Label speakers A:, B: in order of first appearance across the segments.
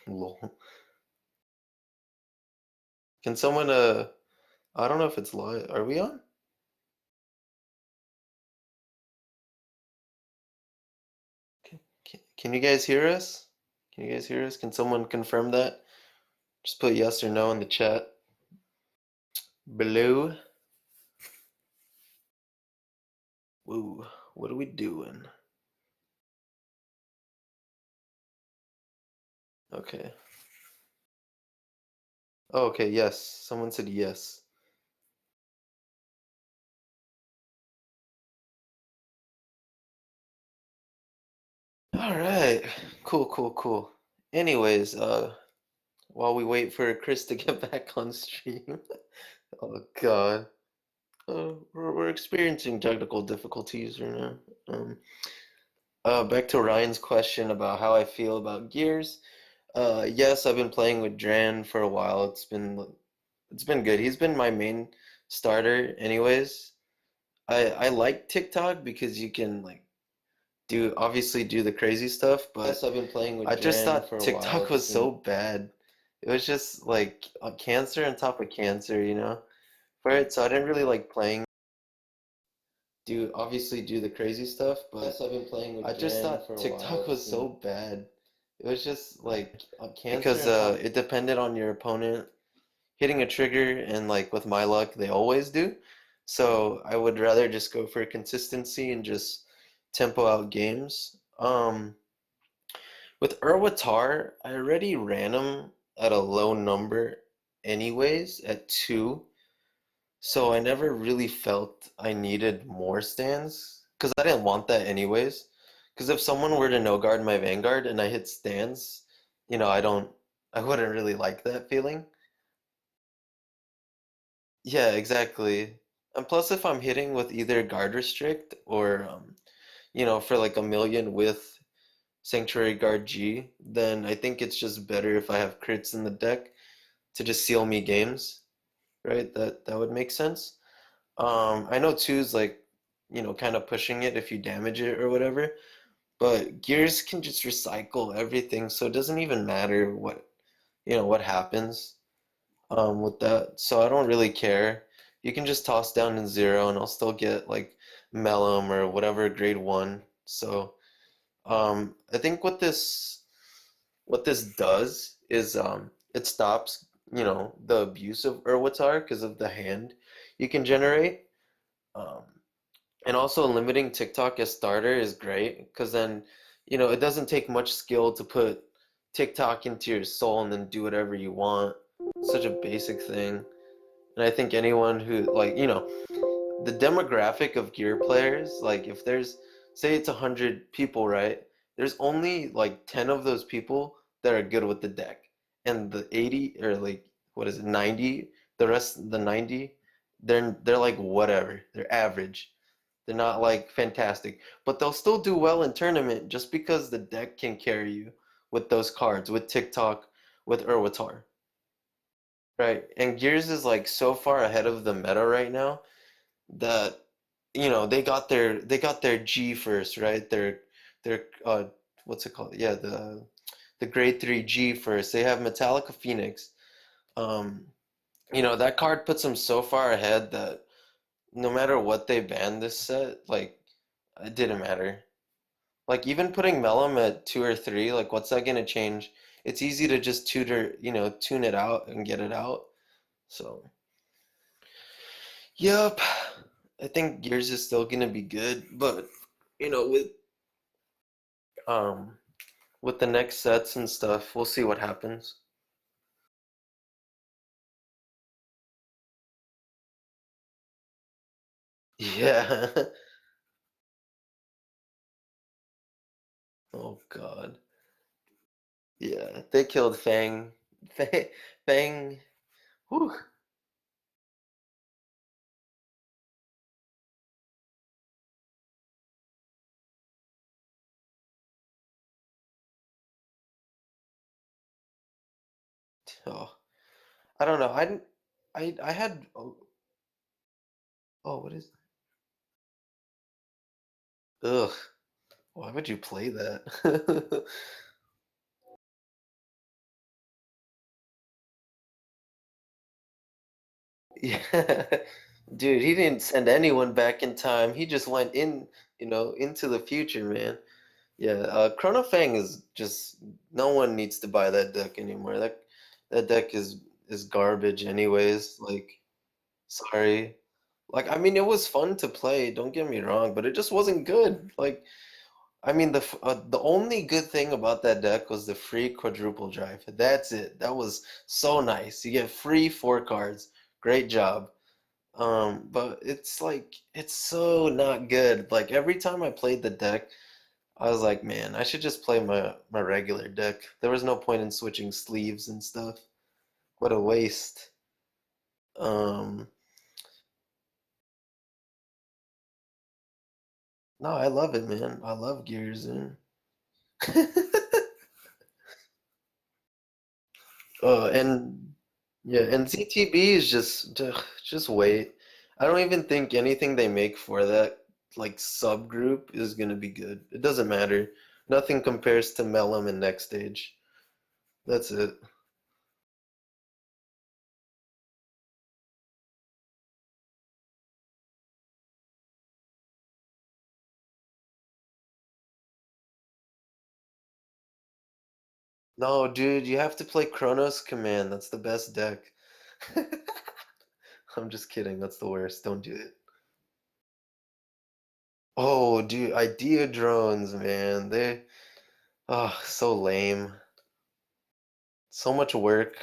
A: Lol. Can someone I don't know if it's live. Are we on? Can you guys hear us? Can you guys hear us? Can someone confirm that? Just put yes or no in the chat below. Woo, what are we doing? Okay. Oh, okay, yes. Someone said yes. All right. Cool. Anyways, while we wait for Chris to get back on stream. Oh God. We're experiencing technical difficulties right now. Back to Ryan's question about how I feel about Gears. Yes, I've been playing with Dran for a while. It's been good. He's been my main starter anyways. I like TikTok because you can like do the crazy stuff, but
B: Yes, I've been playing with
A: I just
B: Dran for
A: thought
B: a while.
A: TikTok was so bad. It was just like a cancer on top of cancer, you know? For it, so I didn't really like playing do the crazy stuff, but
B: Yes, I've been playing with
A: I just
B: Dran
A: thought
B: for a
A: TikTok
B: while.
A: was so bad. It was just like
B: A cancer
A: because
B: on top.
A: it depended on your opponent hitting a trigger, and like with my luck, they always do. So I would rather just go for consistency and just tempo out games. With Erwatar, I already ran him at a low number anyways, at 2. So I never really felt I needed more stands because I didn't want that anyways. Because if someone were to no guard my Vanguard and I hit stands, I wouldn't really like that feeling. Yeah, exactly. And plus, if I'm hitting with either guard restrict or, for like a million with Sanctuary Guard G, then I think it's just better if I have crits in the deck to just seal me games, right? That would make sense. I know two's like, kind of pushing it if you damage it or whatever, but gears can just recycle everything, so it doesn't even matter what happens with that. So I don't really care. You can just toss down in 0 and I'll still get like Mellum or whatever grade 1. So I think what this does is it stops, the abuse of Erwatar because of the hand you can generate. Um, and also limiting TikTok as starter is great because then, it doesn't take much skill to put TikTok into your soul and then do whatever you want. It's such a basic thing. And I think anyone who like, the demographic of gear players, like if there's say it's 100 people, right? There's only like 10 of those people that are good with the deck. And the 80 or like what is it, 90, the rest the 90, they're like whatever. They're average. They're not like fantastic, but they'll still do well in tournament just because the deck can carry you with those cards, with TikTok, with Erwatar. Right? And Gears is like so far ahead of the meta right now that they got their G first, right? Their what's it called? Yeah, the grade 3 G first. They have Metallica Phoenix. Um, that card puts them so far ahead that no matter what they ban this set, like it didn't matter. Like even putting Mellum at 2 or 3, like what's that gonna change? It's easy to just tune it out and get it out. So, yep. I think Gears is still gonna be good, but you know, with um with the next sets and stuff, we'll see what happens. Yeah. Oh God. Yeah, they killed Fang. Fang. Whew. Oh, I don't know. I didn't. I had. Oh, what is? Ugh. Why would you play that? Yeah. Dude, he didn't send anyone back in time. He just went in, into the future, man. Yeah, Chrono Fang is just no one needs to buy that deck anymore. That deck is garbage anyways. Like, sorry. Like, I mean, it was fun to play, don't get me wrong, but it just wasn't good. Like, I mean, the only good thing about that deck was the free quadruple drive. That's it. That was so nice. You get free 4 cards. Great job. But it's like it's so not good. Like every time I played the deck, I was like, man, I should just play my regular deck. There was no point in switching sleeves and stuff. What a waste. Um, no, I love it, man. I love Gears, man. And yeah, and ZTB is just wait. I don't even think anything they make for that like subgroup is gonna be good. It doesn't matter. Nothing compares to Mellum and Next Stage. That's it. No, dude, you have to play Chronos Command. That's the best deck. I'm just kidding. That's the worst. Don't do it. Oh, dude, idea drones, man. They so lame. So much work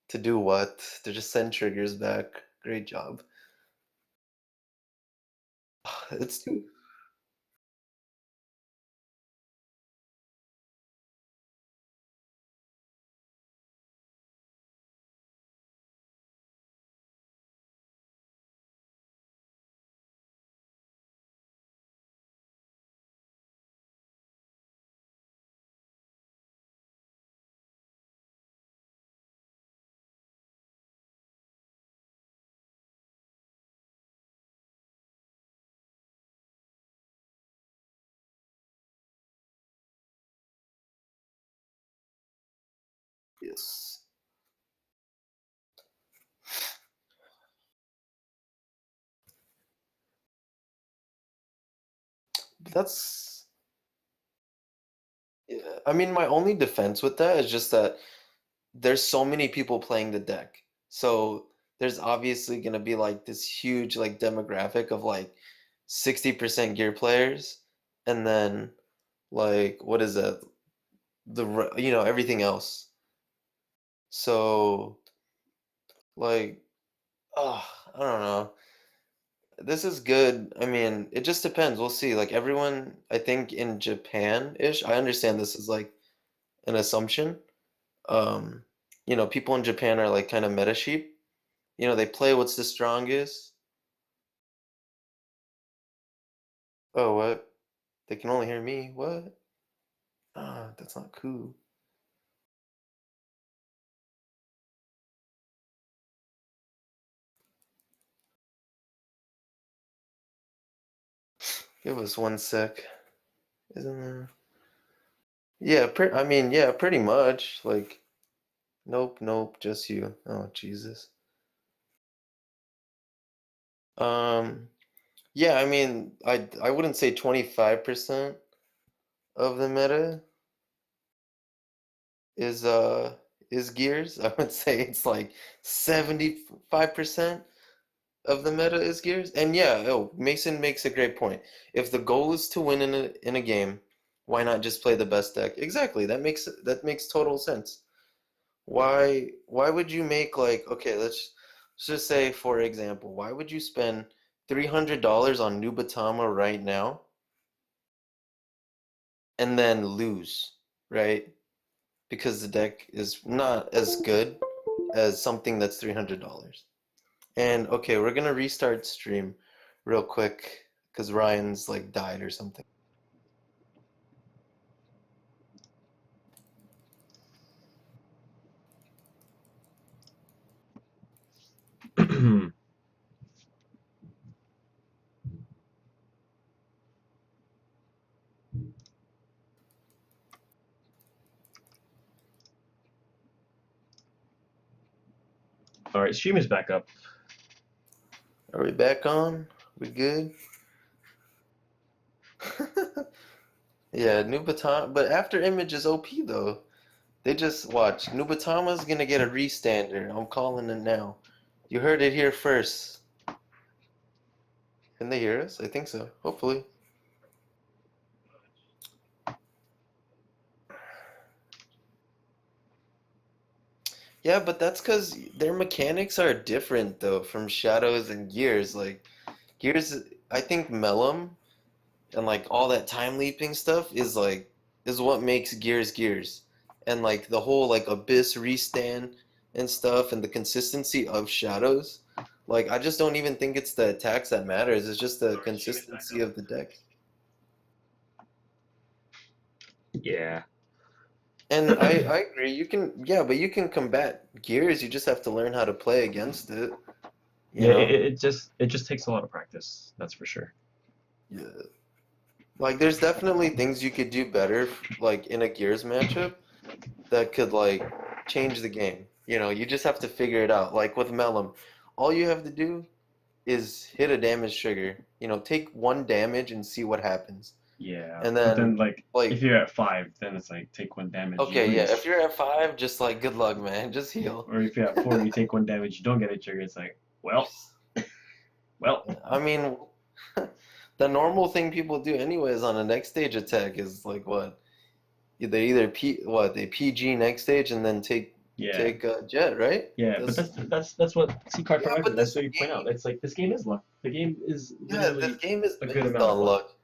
A: to do what? To just send triggers back. Great job. It's too. Yes. That's yeah. I mean, my only defense with that is just that there's so many people playing the deck. So there's obviously gonna be like this huge like demographic of like 60% gear players, and then like what is that? Everything else. So like, oh, I don't know. This is good. I mean, it just depends. We'll see. Like everyone, I think in Japan-ish, I understand this is like an assumption. Um, people in Japan are like kind of meta sheep. They play what's the strongest. Oh, what? They can only hear me. What? Ah, that's not cool. Give us one sec. Isn't there? Yeah, I mean, yeah, pretty much. Like, nope, nope, just you. Oh, Jesus. Um, yeah, I mean, I wouldn't say 25% of the meta is uh is gears. I would say it's like 75% of the meta is gears. And yeah, Mason makes a great point. If the goal is to win in a game, why not just play the best deck? Exactly. That makes total sense. Why would you make like okay, let's just say for example, why would you spend $300 on Nubatama right now and then lose, right? Because the deck is not as good as something that's $300. And okay, we're gonna restart stream real quick because Ryan's like died or something.
B: All right, stream is back up.
A: Are we back on? We good? Yeah, Nubatama, but after image is OP though. They just watch. Nubatama's gonna get a restander. I'm calling it now. You heard it here first. Can they hear us? I think so. Hopefully. Yeah, but that's because their mechanics are different though from Shadows and Gears. Like Gears, I think Mellum and like all that time leaping stuff is what makes Gears Gears. And like the whole like Abyss restand and stuff and the consistency of Shadows. Like I just don't even think it's the attacks that matters. It's just the consistency of the deck.
B: Yeah.
A: And I agree. You can yeah, but you can combat Gears. You just have to learn how to play against it. You
B: Yeah,
A: know?
B: it just takes a lot of practice, that's for sure.
A: Yeah. Like there's definitely things you could do better like in a Gears matchup that could like change the game. You know, you just have to figure it out. Like with Mellum, all you have to do is hit a damage trigger. You know, take one damage and see what happens.
B: Yeah,
A: And
B: but
A: then
B: then like if
A: like
B: you're at 5, then it's like take 1 damage, you
A: okay, yeah,
B: lose.
A: if you're at 5, just like good luck, man. Just heal.
B: Or if you're at 4 and you take 1 damage, you don't get a trigger, it's like, well.
A: I mean, the normal thing people do anyways on a next stage attack is like what? They either they PG next stage and then
B: Yeah.
A: take Jet, right?
B: Yeah, but
A: That's
B: that's what Card
A: yeah,
B: Fight
A: but
B: that's
A: this
B: what you point out.
A: game,
B: It's like this game is luck. The game is
A: yeah, this
B: literally
A: game is
B: a good
A: based
B: amount of
A: on
B: luck.
A: luck.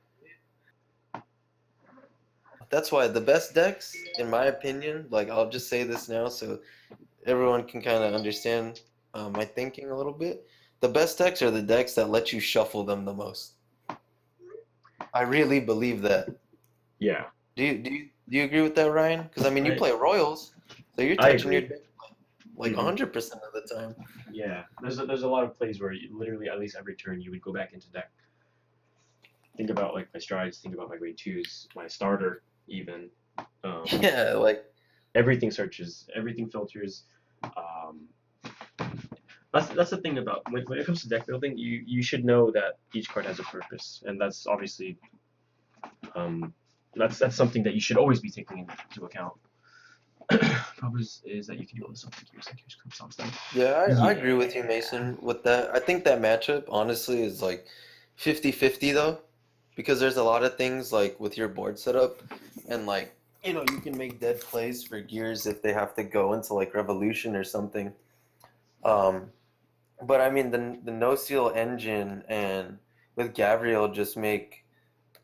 A: That's why the best decks, in my opinion, like I'll just say this now so everyone can kind of understand my thinking a little bit. The best decks are the decks that let you shuffle them the most. I really believe that.
B: Yeah,
A: Do you agree with that, Ryan? Because I mean, you
B: I
A: play Royals, so you're
B: I
A: touching your
B: agree.
A: deck like
B: Hmm.
A: 100% of the time.
B: Yeah, there's a lot of plays where you, literally at least every turn you would go back into deck. Think about like my strides. Think about my grade twos, my starter even. Um,
A: Yeah, like
B: Everything searches, everything filters. Um, that's the thing about when it comes to deck building, you should know that each card has a purpose, and that's obviously um, that's something that you should always be taking into account. Problem is that you can do all this stuff like yours comes off stuff.
A: yeah, I agree with you,
B: Yeah.
A: Mason, with that. I think that matchup honestly is like 50-50 though, because there's a lot of things like with your board setup and like you can make dead plays for gears if they have to go into like revolution or something. Um, but I mean the no seal engine and with Gabriel just make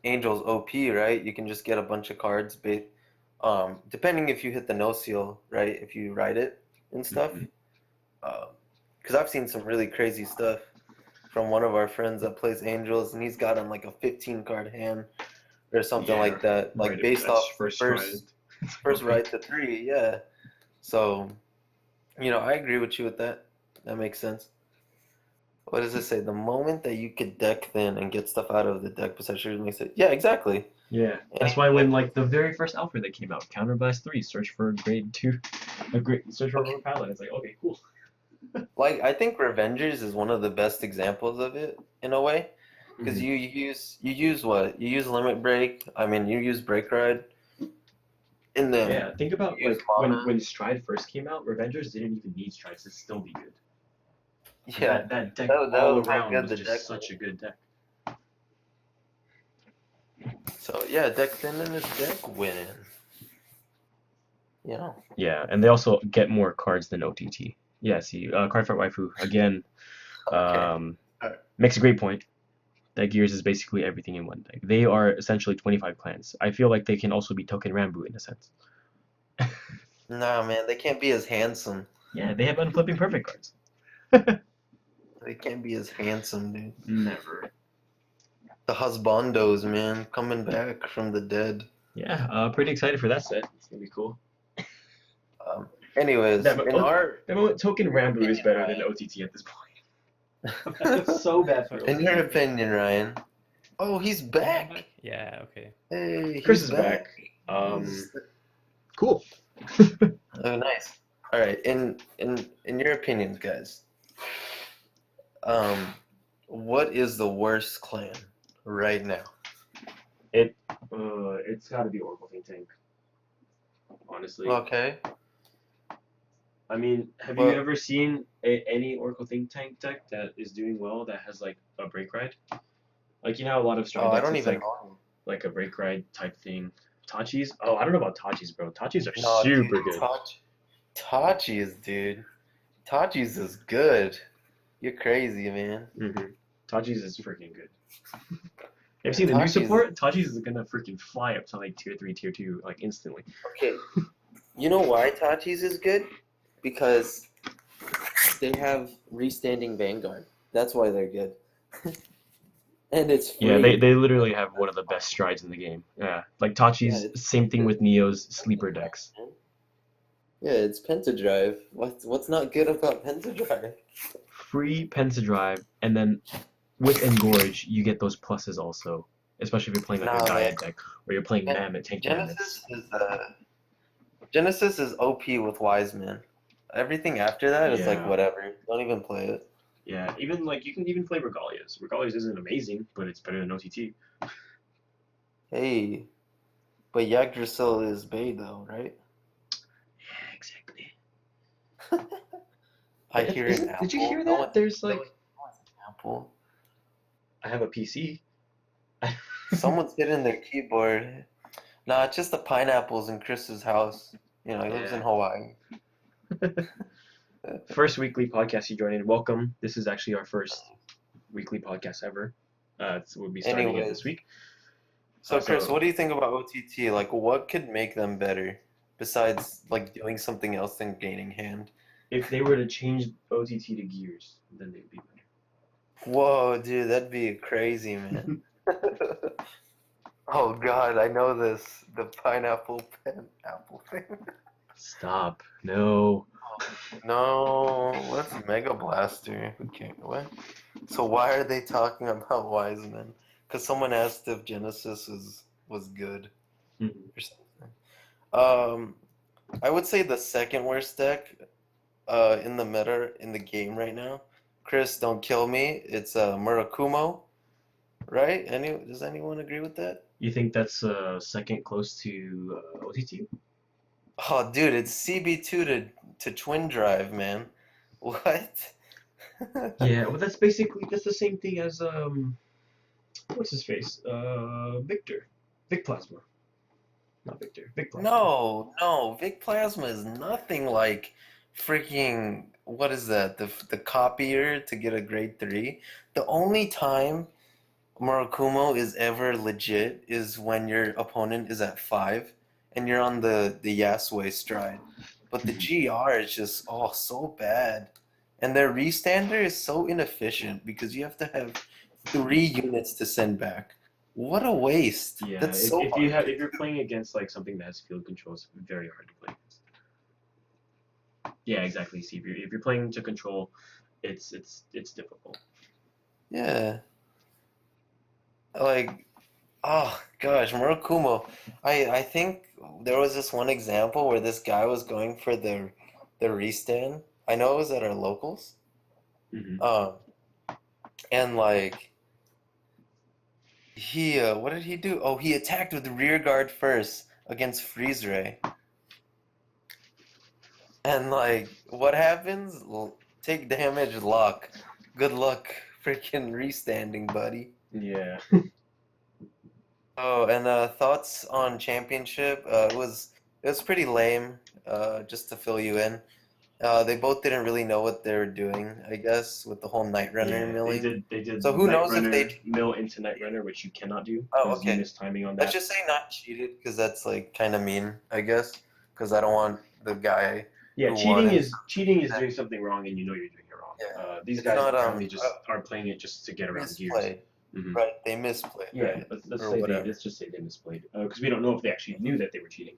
A: Angel's OP, right? You can just get a bunch of cards depending if you hit the no seal, right? If you write it and stuff.
B: Mhm.
A: Because I've seen some really crazy stuff from one of our friends that plays Angels, and he's got on like a 15 card hand or something
B: Yeah.
A: like that, like
B: Right.
A: based
B: That's
A: off the
B: first stride.
A: first right to three. Yeah. So I agree with you with that. That makes sense. What does it say? The moment that you could deck thin and get stuff out of the deck potentially makes it. Yeah, exactly.
B: Yeah.
A: Any
B: That's why when
A: deck
B: like
A: with
B: the very first alpha that came out, Counterblast 3, search for grade 2, a great search for a
A: okay,
B: rogue palette. It's like okay, cool.
A: like I think Revengers is one of the best examples of it in a way, because
B: Hmm.
A: you use what? You use Limit Break. I mean, you use Break Ride, and then
B: Yeah, think about
A: you use
B: like
A: Mana.
B: when Stride first came out, Revengers didn't even need Strides to still be good.
A: Yeah,
B: That deck
A: that
B: all
A: was how
B: around
A: good
B: was
A: the
B: just
A: deck
B: such a
A: was.
B: good deck.
A: So yeah, deck thinning is deck winning. You know.
B: Yeah, and they also get more cards than OTT. Yeah, see, Cardfight Waifu again
A: Okay.
B: um,
A: All right.
B: makes a great point. That Gears is basically everything in one deck. They are essentially 25 clans. I feel like they can also be Token Rambu in a sense.
A: Nah, man, they can't be as handsome.
B: Yeah, they have unflipping perfect cards.
A: They can't be as handsome, dude.
B: Never.
A: The husbandos, man, coming back from the dead.
B: Yeah, pretty excited for that set. It's gonna be cool.
A: Um, anyways, in our
B: That moment Token Rambu is
A: opinion,
B: better than
A: Ryan.
B: OTT at this point. I feel so bad for
A: In your
B: OTT fans.
A: opinion, Ryan. Oh, he's
C: Oh, I'm
A: back.
C: back? Yeah, okay.
A: Hey,
B: Chris
A: he's
B: is
A: back.
B: back.
A: He's
B: Cool.
A: oh nice. All right, in your opinions, guys, um, what is the worst clan right now?
B: It's got to be Oracle Think Tank. Honestly,
A: Okay,
B: I mean, have you
A: well,
B: ever seen any Oracle Think Tank deck that is doing well that has like a break ride? Like you know, a lot of stride
A: oh, I
B: decks,
A: don't
B: it's
A: even know.
B: like a break ride type thing. Tachis? Oh, I don't know about Tachis, bro. Tachis are
A: No, dude,
B: super good.
A: Tachi's, dude. Tachi's is good. You're crazy, man.
B: Mm-hmm. Tachis is freaking good. Have you
A: Yeah,
B: seen the new
A: Tachi's
B: support? Tachis is gonna freaking fly up to like tier 3, tier 2, like instantly.
A: okay. You know why Tachi's is good? Because they have restanding Vanguard. That's why they're good. And it's
B: Yeah,
A: free.
B: they literally have one of the best strides in the game. Yeah, like
A: Yeah,
B: Tachi's,
A: it's
B: same thing with Neo's sleeper decks.
A: Pentadrive, man. Yeah, it's Pentadrive. What's not good about Pentadrive?
B: Free Pensadrive, and then with Engorge, you get those pluses also. Especially if you're playing like a
A: Nah, man.
B: Gaia deck, or you're playing
A: Gen-
B: Mammoth, Tank Mammoths.
A: Genesis is OP with Wiseman. Everything after that is like
B: Yeah,
A: whatever. Don't even play it.
B: yeah. Even like you can even play Regalias. Regalias isn't amazing, but it's better than OTT.
A: Hey, but Yggdrasil is Bay though, right?
B: Yeah, exactly.
A: I hear an
B: Did you
A: apple.
B: hear that? There's
A: No,
B: like,
A: no one's an apple.
B: I have a PC.
A: Someone's hitting their keyboard. Nah, it's just the pineapples in Chris's house. You know, he lives in
B: Yeah.
A: Hawaii.
B: First weekly podcast you joined in. Welcome. This is actually our first weekly podcast ever. So we'll be starting it this
A: Anyways,
B: week.
A: so Chris,
B: So
A: what do you think about OTT? Like, what could make them better besides like doing something else than gaining hand?
B: if they were to change OTT to gears, then they'd be
A: Whoa, dude, that'd be crazy, man.
B: better.
A: Oh God, I know this. The pineapple pen apple thing.
B: Stop. No.
A: No, what's Mega Blaster? Who cares? What? So why are they talking about Wiseman? Because someone asked if Genesis was good
B: Mhm.
A: or something. Um, I would say the second worst deck in the meta in the game right now. Chris, don't kill me. It's Murakumo, right? Does anyone agree with that?
B: You think that's second close to OTT?
A: Oh, dude, it's CB2 to Twin Drive, man. What?
B: Yeah, well that's the same thing as what's his face? Victor. Vic Plasma. Not Victor. Vic Plasma.
A: No, no, Vic Plasma is nothing like freaking what is that? The copier to get a grade 3. The only time Murakumo is ever legit is when your opponent is at 5 and you're on the Yasue stride. But the GR is just so bad. And their restander is so inefficient because you have to have 3 units to send back. What a waste.
B: Yeah,
A: That's so
B: if you
A: hard
B: have
A: to
B: if you're
A: do.
B: playing against like something that has field control, it's very hard to play against. Yeah, exactly. See, if you're playing to control, it's difficult.
A: Yeah. Like, oh gosh, Murakumo. I think there was this one example where this guy was going for the restand. I know it was at our locals.
B: Hmm.
A: Um, and like he what did he do? Oh, he attacked with rear guard first against Freeze Ray. And like what happens? Take damage, lock. Good luck freaking restanding, buddy.
B: Yeah.
A: Oh, and thoughts on championship? It was pretty lame. Just to fill you in, they both didn't really know what they were doing, I guess, with the whole Night Runner
B: Yeah, they
A: milling.
B: did they did
A: So who
B: Night
A: knows if they
B: Runner mill into Night Runner, which you cannot do
A: Oh,
B: because you
A: okay.
B: miss timing on
A: Let's
B: that.
A: just say not cheated because that's like kind of mean, I guess. Because I don't want the guy
B: Yeah,
A: who won and
B: cheating is doing something wrong and you know you're doing it wrong.
A: yeah,
B: These
A: it's
B: guys
A: not
B: apparently just are playing it just to get around gears.
A: misplayed,
B: Hmm.
A: right? They misplayed,
B: Yeah,
A: right,
B: let's
A: or
B: say they
A: whatever.
B: let's just say they misplayed because we don't know if they actually knew that they were cheating.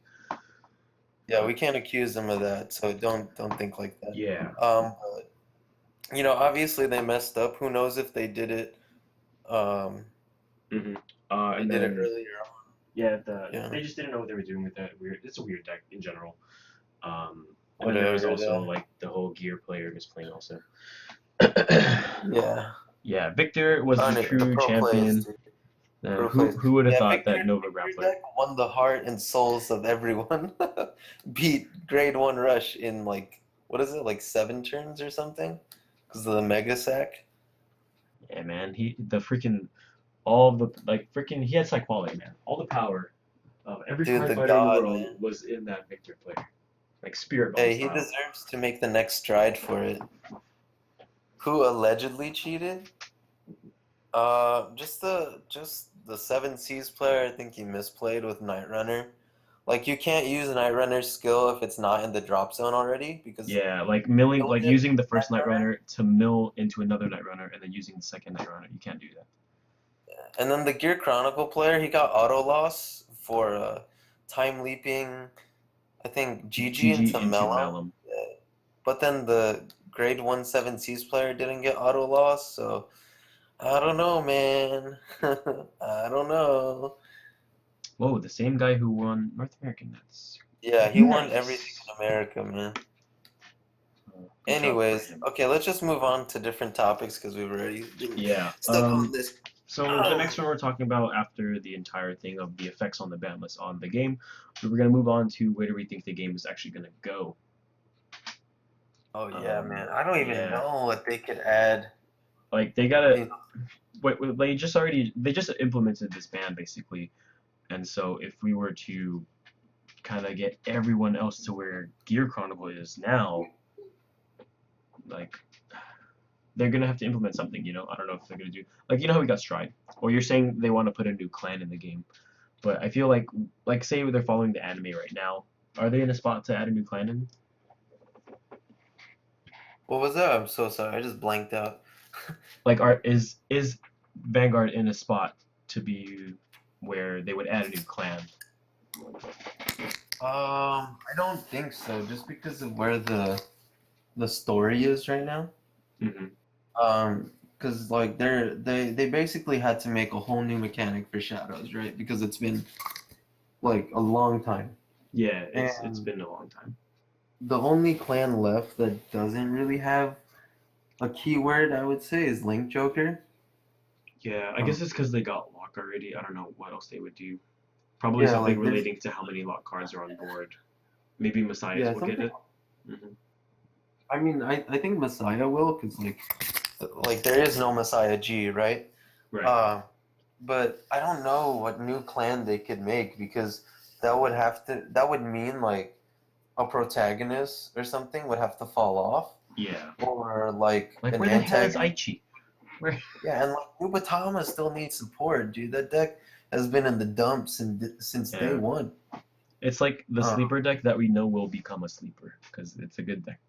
A: Yeah, we can't accuse them of that, so don't think like that.
B: Yeah.
A: But obviously they messed up. Who knows if they did it? Um,
B: Hmm.
A: they
B: And
A: did it
B: then
A: earlier on.
B: yeah,
A: Yeah.
B: they just didn't know what they were doing with that weird. It's a weird deck in general. Um, And then there was
A: whatever.
B: also like the whole gear player was playing also.
A: Yeah.
B: Yeah, Victor was the
A: The
B: true
A: pro plays,
B: champion.
A: dude.
B: And
A: Pro
B: who
A: plays.
B: who would have
A: Yeah,
B: thought that Nova
A: Victor
B: Grappler?
A: deck won the heart and souls of everyone. Beat Grade 1 Rush in like, what is it, like 7 turns or something? Because of the Mega Sack.
B: Yeah, man. The freaking all the like freaking he had psych quality, man. All the power of every
A: Dude,
B: card
A: the
B: fighter in the
A: god,
B: world
A: man.
B: was in that Victor player, like Spirit Bomb
A: Hey, he
B: style.
A: deserves to make the next stride for it. Who allegedly cheated? Just the Seven Seas player. I think he misplayed with Night Runner. Like you can't use Night Runner's skill if it's not in the drop zone already because
B: Yeah, like milling,
A: milled
B: like
A: it
B: using the
A: with
B: first
A: Night
B: Night
A: Runner.
B: Runner to mill into another Night Runner, and then using the second Night Runner. You can't do that.
A: And then the Gear Chronicle player, he got auto loss for time leaping, I think Gigi
B: GG
A: into
B: into
A: Melum.
B: Malum.
A: But then the grade 1 7 Seas player didn't get auto loss, so I don't know, man. I don't know.
B: Whoa, the same guy who won North American. That's
A: Yeah, he won everything
B: nice.
A: in America, man.
B: Good job for
A: Anyways,
B: him.
A: okay, let's just move on to different topics because we've already been
B: Yeah.
A: stuck on this.
B: So the next one we're talking about after the entire thing of the effects on the ban list on the game, we're gonna move on to where do we think the game is actually gonna go.
A: Oh yeah, man. I don't even
B: Yeah.
A: know what they could add.
B: Like they gotta
A: You
B: wait, they just implemented this ban basically, and so if we were to kind of get everyone else to where Gear Chronicle is now, like they're gonna have to implement something. I don't know if they're gonna do like how we got Stride, or you're saying they want to put a new clan in the game, but I feel like say they're following the anime right now, are they in a spot to add a new clan in?
A: What was that? I'm so sorry. I just blanked out.
B: Like, is Vanguard in a spot to be where they would add a new clan?
A: I don't think so. Just because of where the story is right now.
B: Hmm.
A: Because like they basically had to make a whole new mechanic for Shadows, right? Because it's been like a long time.
B: Yeah, it's
A: And
B: been a long time.
A: the only clan left that doesn't really have a keyword, I would say, is Link Joker.
B: Yeah, I
A: Um,
B: guess it's because they got lock already. I don't know what else they would do. Probably
A: yeah,
B: something
A: like there's
B: relating to how many lock cards are on board. Maybe Messiahs
A: yeah
B: will get
A: something.
B: it. Hmm.
A: I mean, I think Messiah will, because like there is no Messiah G, right?
B: Right.
A: Uh, but I don't know what new clan they could make because that would mean like a protagonist or something would have to fall off,
B: Yeah.
A: or like
B: Like
A: an
B: where the hell is
A: antagonist.
B: Aichi? Where?
A: Yeah, and like Nubatama still needs support, dude. That deck has been in the dumps since day
B: Yeah.
A: one.
B: It's like the
A: Uh,
B: sleeper deck that we know will become a sleeper because it's a good deck.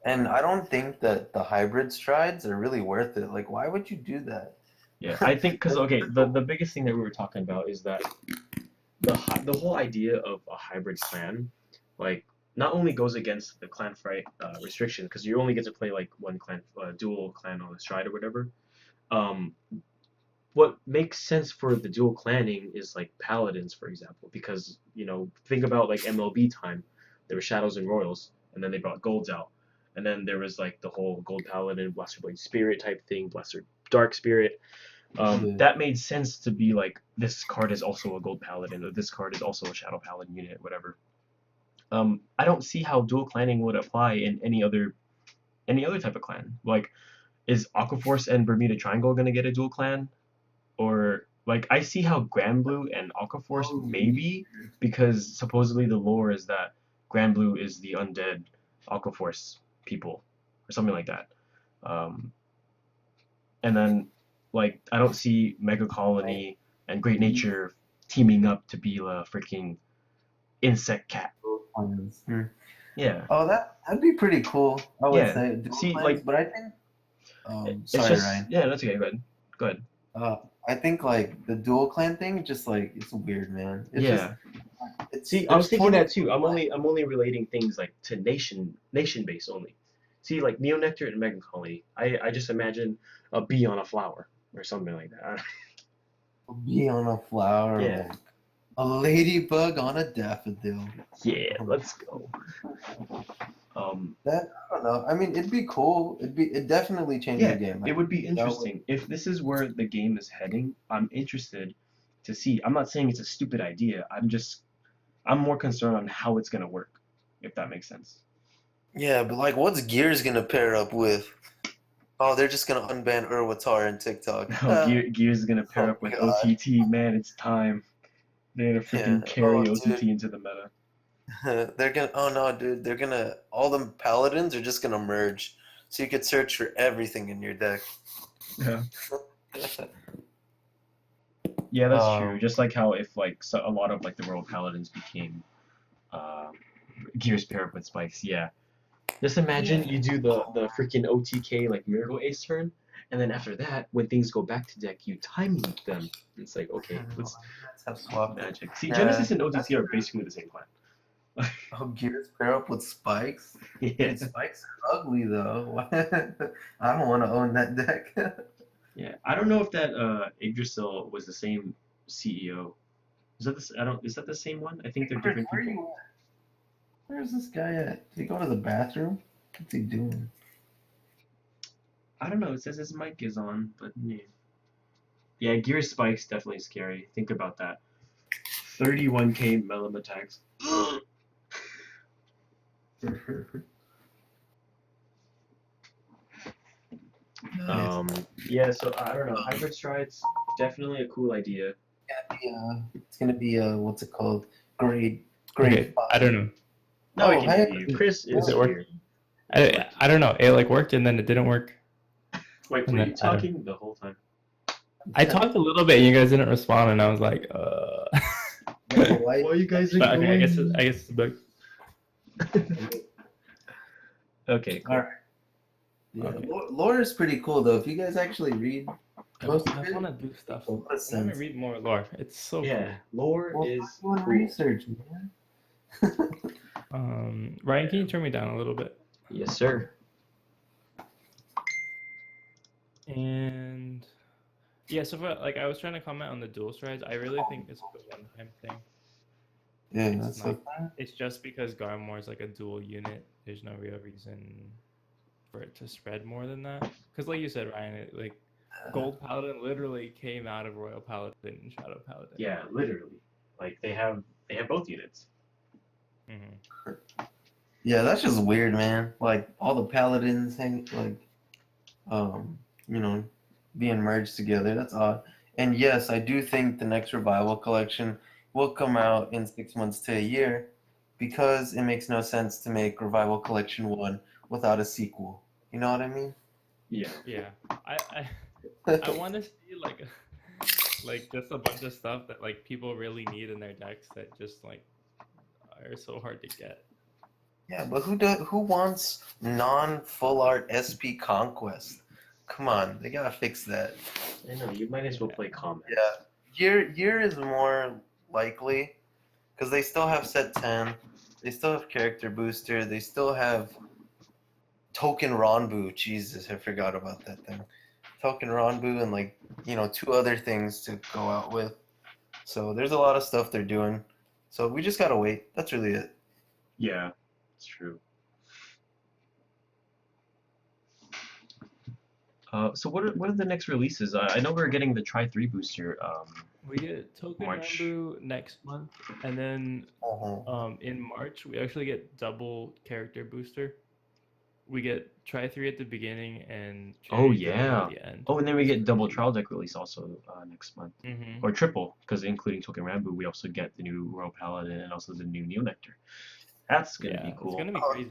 A: and I don't think that the hybrid strides are really worth it. Like, why would you do that?
B: Yeah, I think because okay, the biggest thing that we were talking about is that the whole idea of a hybrid clan, like not only goes against the clan fight restriction because you only get to play like one clan, dual clan on a stride or whatever. Um, what makes sense for the dual clanning is like paladins, for example, because think about like MLB time, there were shadows and royals, and then they brought golds out, and then there was like the whole gold paladin, blaster blade spirit type thing, blaster dark spirit.
A: Yeah.
B: That made sense to be like this card is also a gold paladin, or this card is also a shadow paladin unit, whatever. I don't see how dual clanning would apply in any other type of clan. Like, is Aquaforce and Bermuda Triangle gonna get a dual clan? Or like I see how Grand Blue and Aquaforce
A: Oh,
B: maybe because supposedly the lore is that Grand Blue is the undead Aquaforce people or something like that. Um, and then like I don't see Mega Colony and Great Nature teaming up to be a freaking insect cat.
A: plans. Hmm.
B: Yeah,
A: Oh, that'd be pretty cool. I would
B: yeah.
A: say dual
B: See,
A: plans,
B: like
A: but I think
B: it's
A: sorry,
B: just
A: Ryan.
B: yeah. That's okay. Go ahead. Go ahead.
A: Uh, I think like the dual clan thing, just like it's weird, man. It's just
B: Yeah.
A: it's
B: See, I was
A: there's
B: thinking
A: 20
B: that too. I'm only relating things like to nation base only. See, like Neo Nectar and Mega Colony, I just imagine a bee on a flower or something like that.
A: bee on a flower,
B: Yeah,
A: like A ladybug on a daffodil.
B: Yeah, let's go.
A: That I don't know. I mean, it'd be cool. It definitely change the
B: Yeah,
A: game.
B: it would be
A: That would,
B: interesting. If this is where the game is heading, I'm interested to see. I'm not saying it's a stupid idea. I'm more concerned on how it's gonna work, if that makes sense.
A: yeah, but like, what's Gears gonna pair up with? Oh, they're just gonna unban Urwatar and TikTok.
B: Oh, Gears is gonna pair
A: Oh
B: up with
A: God.
B: OTT. Man, it's time. They're gonna
A: Yeah.
B: freaking carry
A: Oh,
B: OTT
A: dude.
B: into the meta.
A: They're gonna. Oh no, dude. They're gonna. All the paladins are just gonna merge, so you could search for everything in your deck.
B: Yeah. Yeah, that's true.
A: Um.
B: Just like how if like a lot of like the Royal Paladins became uh, Gears pair up with Spikes. Yeah. Just imagine
A: Yeah.
B: you do the freaking OTK like Miracle Ace turn, and then after that, when things go back to deck, you time loop them. It's like okay, let's
A: Let's have swap.
B: magic. See,
A: Yeah.
B: Genesis and OTT are basically the same plan.
A: Oh, Gears pair up with Spikes.
B: Yeah.
A: Dude, Spikes are ugly though. I don't want to own that deck.
B: Yeah. I don't know if that Yggdrasil was the same CEO. Is that this? I don't. Is that the same one? I think they're
A: Chris,
B: different
A: where
B: people.
A: you at? Where's this guy at? Did he go to the bathroom? What's he doing?
B: I don't know. It says his mic is on, but yeah. Yeah, Gear Spike's definitely scary. Think about that. 31k melon attacks.
A: Nice.
B: Yeah, so I don't know. Hybrid Strides, definitely a cool idea.
A: It's gonna be what's it called? Grade
C: Okay, I
A: five.
C: don't know.
B: Now we
A: Oh,
B: can
A: hey.
B: hear you. Chris is
C: Does it work?
B: here.
C: I don't know. It like worked and then it didn't work.
B: Wait,
C: And
B: were
C: then
B: you talking the whole time?
C: I talked a little bit and you guys didn't respond and I was like,
A: Why
B: Well, you guys are
C: But okay, I
B: going.
C: guess it's a bug.
B: Okay, cool.
A: All right. Yeah,
C: Okay.
A: lore is pretty cool though. If you guys actually read most of
C: I
A: it,
C: want to do stuff.
A: makes a lot of
C: I want
A: sense.
C: to read more lore. It's so
B: Yeah, lore
A: Well,
B: is
A: doing
B: cool.
A: research, man.
C: cool. Ryan, can you turn me down a little bit?
B: Yes, sir.
C: And yeah, so for, like I was trying to comment on the dual strides. I really think it's a one-time thing.
A: Yeah,
C: It's
A: that's
C: not.
A: like
C: It's just because Garmor is like a dual unit. There's no real reason for it to spread more than that. Because like you said, Ryan, like Gold Paladin literally came out of Royal Paladin and Shadow Paladin.
B: Yeah, literally. Like they have both units.
C: Mm-hmm.
A: yeah, that's just weird, man. Like all the paladins hang you know, being merged together. That's odd. And yes, I do think the next revival collection will come out in 6 months to a year because it makes no sense to make Revival Collection 1 without a sequel. You know what I mean?
B: Yeah.
C: Yeah, I want to see like like just a bunch of stuff that like people really need in their decks that just like are so hard to get.
A: Yeah, but who wants non-full art SP Conquest? Come on, they gotta fix that.
B: I know, you might as well play Comet.
A: Yeah, year is more likely because they still have set 10, they still have character booster, they still have token Ronbu. Jesus, I forgot about that thing. Token Ronbu and like two other things to go out with. So there's a lot of stuff they're doing. So we just gotta wait. That's really it.
B: Yeah, it's true. So what are the next releases? I know we're getting the Tri 3 booster.
C: We get Token
B: March.
C: Rambu next month, and then in March we actually get double character booster. We get Tri 3 at the beginning and
B: Oh
C: Cherry 3
B: yeah.
C: at the end.
B: Oh, and then we get double trial deck release also next month,
C: Mm-hmm.
B: or triple, because including Token Rambu, we also get the new Royal Paladin and also the new Neo Nectar. That's gonna be cool.
C: It's gonna be
A: Oh,
C: crazy.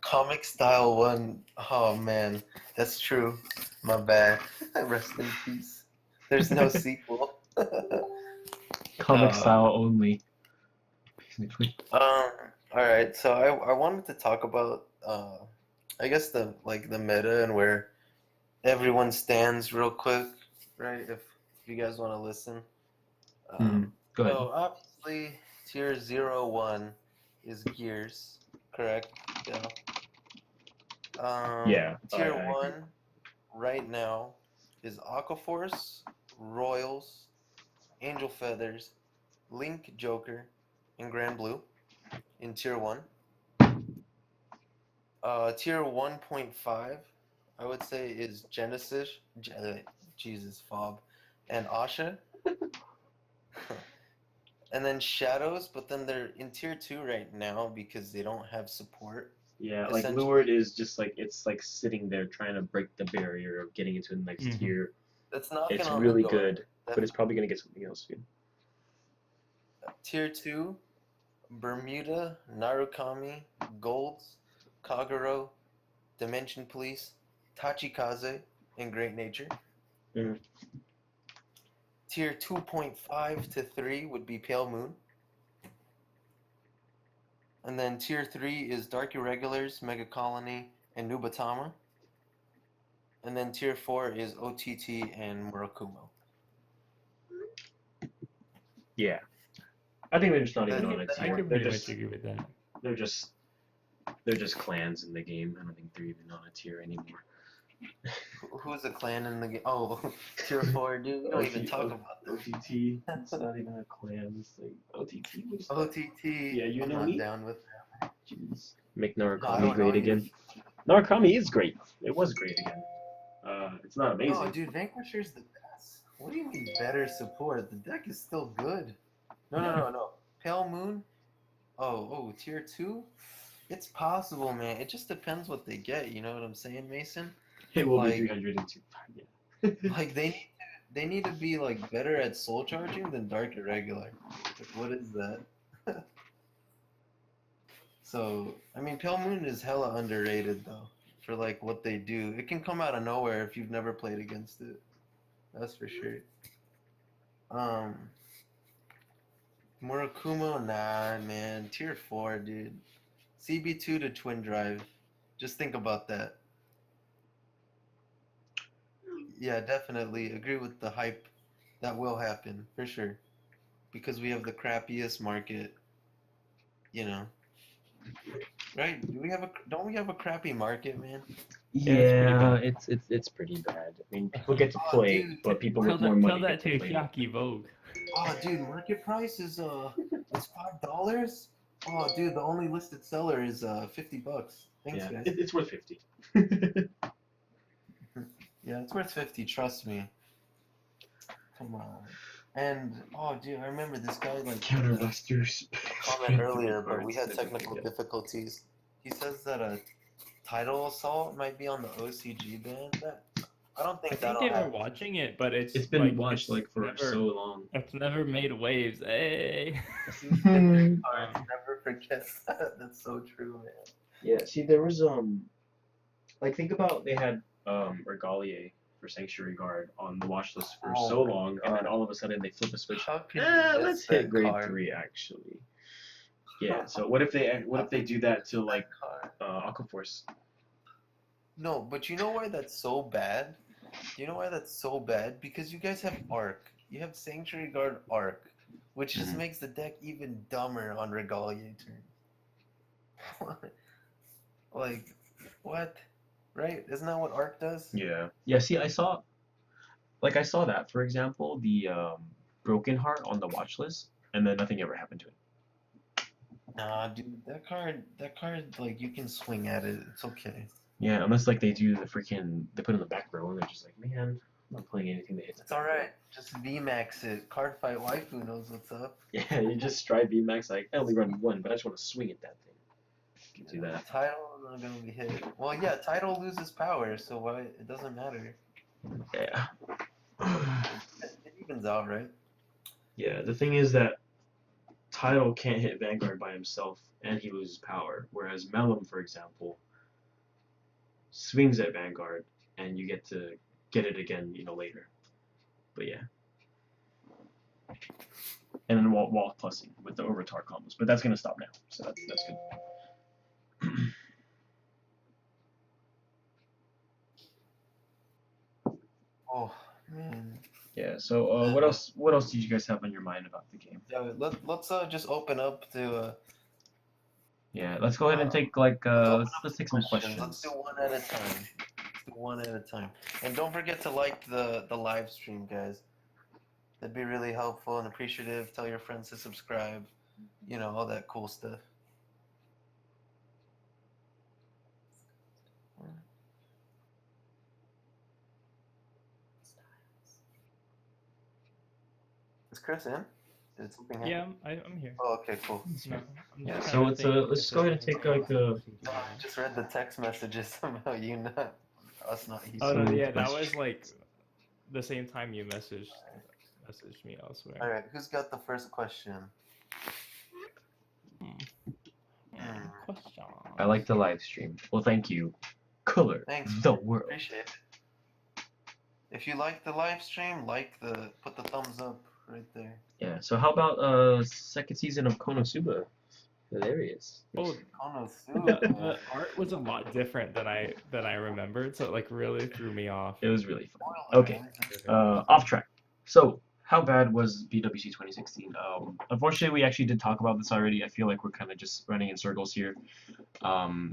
A: Comic style one. Oh man, that's true. My bad. Rest in peace. There's no sequel.
B: Comic style only.
A: All right. So I wanted to talk about I guess the meta and where everyone stands real quick, right? If you guys want to listen.
B: Go ahead.
A: So obviously tier 0-1 is Gears, correct? Yeah.
B: Yeah,
A: Tier
B: I
A: 1 right now is Aquaforce, Royals, Angel Feathers, Link Joker in Grand Blue in Tier 1. Tier 1.5, I would say, is Genesis, Jesus, Fob, and Asha. And then Shadows, but then they're in Tier 2 right now because they don't have support.
B: Yeah, like
A: Essentially,
B: Lured is just like it's like sitting there trying to break the barrier of getting into the next
C: Mhm.
B: tier.
A: it's knocking
B: It's
A: on
B: really
A: the door.
B: good, but it's probably gonna get something else soon.
A: Tier 2, Bermuda, Narukami, Golds, Kagero, Dimension Police, Tachikaze, and Great Nature.
B: Mhm.
A: Tier 2.5 to 3 would be Pale Moon. And then Tier 3 is Dark Irregulars, Mega Colony, and Nubatama. And then Tier 4 is OTT and Murakumo.
B: Yeah, I think they're just not
A: I
B: even
A: can-
B: on a
A: I
C: I
B: tier.
C: could
B: They're
C: pretty
B: just
C: much agree with that.
B: they're just clans in the game. I don't think they're even on a tier anymore.
A: Who's a clan in the game? Oh, Tier 4, dude. We don't even talk about that.
B: OTT. It's not even a clan. It's like OTT. What is that?
A: OTT.
B: Yeah, you
A: I'm
B: know
A: not
B: me.
A: down with that.
B: Jeez. Make
A: No, I
B: Narukami
A: don't know
B: great
A: you.
B: again. Narukami is great. It was great again. It's not amazing.
A: No, dude, Vanquisher's the best. What do you mean better support? The deck is still good. No. Pale Moon? Oh, Tier 2? It's possible, man. It just depends what they get, you know what I'm saying, Mason?
B: It will
A: like-
B: be 302. Yeah.
A: Like, they need to be, like, better at soul charging than Dark Irregular. Like, what is that? So, I mean, Pale Moon is hella underrated, though, for, like, what they do. It can come out of nowhere if you've never played against it. That's for sure. Murakumo, nah, man. Tier 4, dude. CB2 to Twin Drive. Just think about that. Yeah, definitely. Agree with the hype. That will happen, for sure. Because we have the crappiest market, you know. Right? Don't we have a crappy market, man?
B: Yeah, it's pretty bad. I mean, people get to
A: Oh,
B: play,
A: dude,
B: but people
C: Tell
B: with more
C: that,
B: money
C: tell that
B: get
C: to
B: to play.
C: Hyaki Vogue.
A: Oh, dude, market price is it's $5. Oh, dude, the only listed seller is $50. Thanks,
B: Yeah,
A: guys.
B: it's worth 50.
A: Yeah, it's worth 50. Trust me. Come on. And oh, dude, I remember this guy like
B: Counterbusters.
A: comment earlier, but we had technical difficulties. He says that a Tidal Assault might be on the OCG ban. I don't
C: I
A: think
C: think
A: that'll
C: they were
A: happen.
C: watching it, but it's
B: It's been
C: like,
B: watched
C: it's
B: like for
C: never,
B: so long.
C: It's never made waves. Hey.
A: Cards, never forget that. That's so true, man.
B: Yeah, see, there was like think about they had Regalier for Sanctuary Guard on the watch list for
A: Oh
B: so
A: my
B: long, and then
A: God.
B: all of a sudden they flip a switch.
A: How could you miss
B: Let's
A: that
B: hit grade
A: card?
B: 3 actually. Yeah. So what if they do that to like Aquaforce?
A: No, but you know why that's so bad? You know why that's so bad? Because you guys have Arc. You have Sanctuary Guard Arc, which just
B: Mhm.
A: makes the deck even dumber on Regalier turn. Like, what? Right? Isn't that what Arc does?
B: Yeah. Yeah. See, I saw that for example, the Broken Heart on the watch list, and then nothing ever happened to it.
A: Nah, dude, that card, like, you can swing at it. It's okay.
B: Yeah, unless like they do they put it in the back row and they're just like, man, I'm not playing anything that hits.
A: It's alright. Just VMAX it. Cardfight Waifu knows what's up.
B: Yeah, you just try VMAX like I only run one, but I just want to swing at that thing. You can do that.
A: Title is not gonna be hit. Well, yeah, Title loses power, so why? It doesn't matter.
B: Yeah.
A: It evens out, right?
B: Yeah, the thing is that Tidal can't hit Vanguard by himself and he loses power, whereas Mellum, for example, swings at Vanguard and you get to get it again, later. But yeah. And then wall plussing with the overtar combos. But that's gonna stop now, so that's good.
A: Oh man.
B: Yeah, so what else did you guys have on your mind about the game?
A: Yeah, let's just open up to
B: Yeah, let's go ahead and take like let's take some questions.
A: Let's do one at a time. And don't forget to like the live stream, guys. That'd be really helpful and appreciative. Tell your friends to subscribe. You know, all that cool stuff. Is Chris in? Did something happen?
C: Yeah, I'm here.
A: Oh, okay, cool.
C: No, I'm
B: Yeah,
C: just
B: so
C: trying to think
B: let's
C: if
B: go ahead and
C: there's
B: take
C: anything
B: like
C: else
B: a.
C: interesting to
A: No, I
C: add.
A: just read the text messages about you not us not here.
C: Oh no,
B: Some
C: yeah, that was
B: question.
C: like the same time you messaged me elsewhere.
A: All right, who's got the first question?
C: Question.
B: I like the live stream. Well, thank you. Color
A: Thanks,
B: the
A: man.
B: world.
A: Appreciate it. If you like the live stream, put the thumbs up right there.
B: Yeah. So how about second season of Konosuba? Hilarious.
C: Oh,
A: Konosuba.
C: the art was a lot different than I remembered, so it like really threw me off.
B: It was really fun.
A: Spoiler,
B: Okay.
A: man.
B: Off track. So how bad was BWC 2016? Unfortunately, we actually did talk about this already. I feel like we're kind of just running in circles here.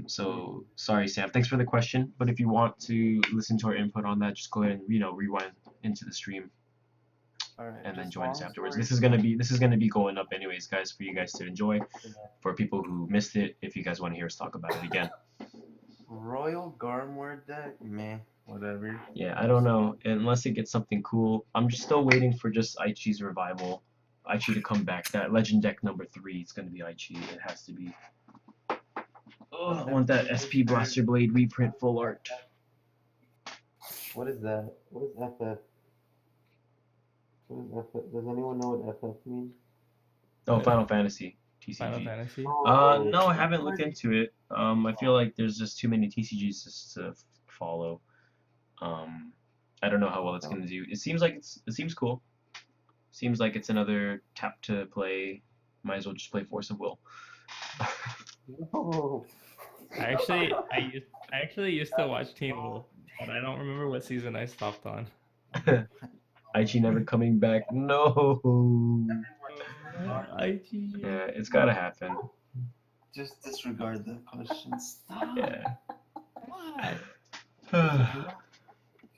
B: So sorry, Sam. Thanks for the question. But if you want to listen to our input on that, just go ahead and rewind into the stream
A: All right,
B: and then
A: just
B: join us
A: long
B: afterwards.
A: story
B: This is gonna be going up anyways, guys, for you guys to enjoy. For people who missed it, if you guys want to hear us talk about it again.
A: Royal Garmward deck, meh, whatever.
B: Yeah, I don't know. Unless it gets something cool. I'm just still waiting for just Aichi's revival. Aichi to come back. That legend deck number 3, it's gonna be Aichi. It has to be. Oh, I want that SP Blaster Blade reprint full art.
A: What is that? What is FF? What is FF? Does anyone know what FF means?
B: Oh, Final Fantasy TCG.
C: Final Fantasy.
B: No, I haven't looked into it. I feel like there's just too many TCGs just to follow. I don't know how well it's gonna do. It seems cool. Seems like it's another tap to play. Might as well just play Force of Will.
A: No.
C: I actually used to watch Teen Wolf, but I don't remember what season I stopped on.
B: Aichi never coming back. No.
C: Aichi.
B: Yeah, it's gotta happen.
A: Just disregard that question. Stop.
B: Yeah.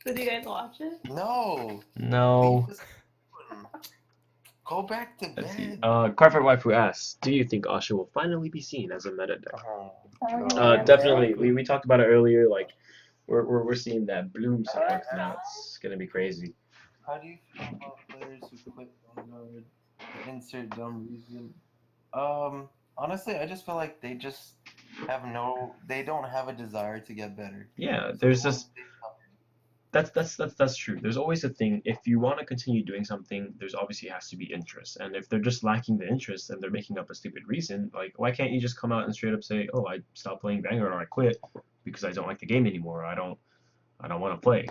D: Did you guys watch it?
A: No.
B: No.
A: Go back to
B: Let's see.
A: bed.
B: Cardfight Waifu asks, do you think Asha will finally be seen as a meta deck?
D: Yeah.
B: Definitely. We talked about it earlier. Like, we're seeing that bloom support now. It's gonna be crazy.
A: How do you feel about players who quit Vanguard? Insert dumb reason. Honestly, I just feel like they just they don't have a desire to get better.
B: Yeah,
A: So
B: there's
A: once
B: just
A: they
B: that's true. There's always a thing. If you want to continue doing something, there's obviously has to be interest. And if they're just lacking the interest and they're making up a stupid reason, like why can't you just come out and straight up say, "Oh, I stopped playing Vanguard or I quit because I don't like the game anymore. Or I don't want to play."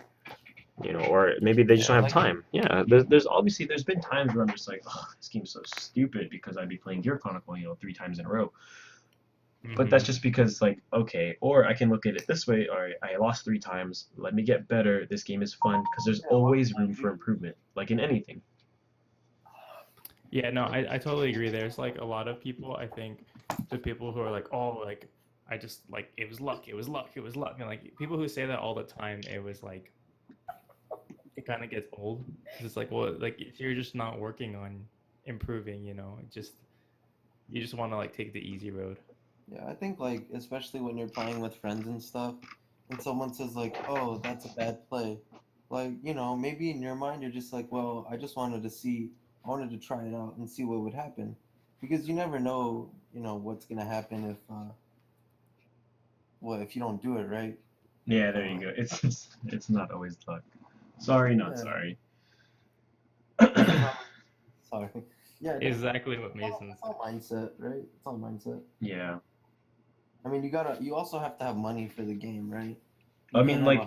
B: You know, or maybe they just
A: Yeah,
B: don't have
A: like-
B: time. Yeah, there's been times where I'm just like, oh, this game's so stupid because I'd be playing Gear Chronicle, 3 times in a row. But that's just because, like, okay, or I can look at it this way, all right, I lost 3 times, let me get better, this game is fun, because there's always room for improvement, like in anything.
C: Yeah, no, I totally agree. There's like a lot of people, I think, the people who are like, oh, like I just like it was luck, and like people who say that all the time, it was like it kind of gets old. 'Cause it's like, well, like if you're just not working on improving, you just want to like take the easy road.
A: Yeah, I think like especially when you're playing with friends and stuff, and someone says like, "Oh, that's a bad play," like maybe in your mind you're just like, "Well, I wanted to try it out and see what would happen," because you never know, what's gonna happen if you don't do it right.
B: Yeah, there you go. It's not always luck. Sorry, not
A: Yeah.
B: sorry.
A: Sorry. Yeah.
C: Exactly what Mason
A: It's all mindset, right? It's all mindset.
B: Yeah.
A: I mean, you also have to have money for the game, right?
B: I mean, like,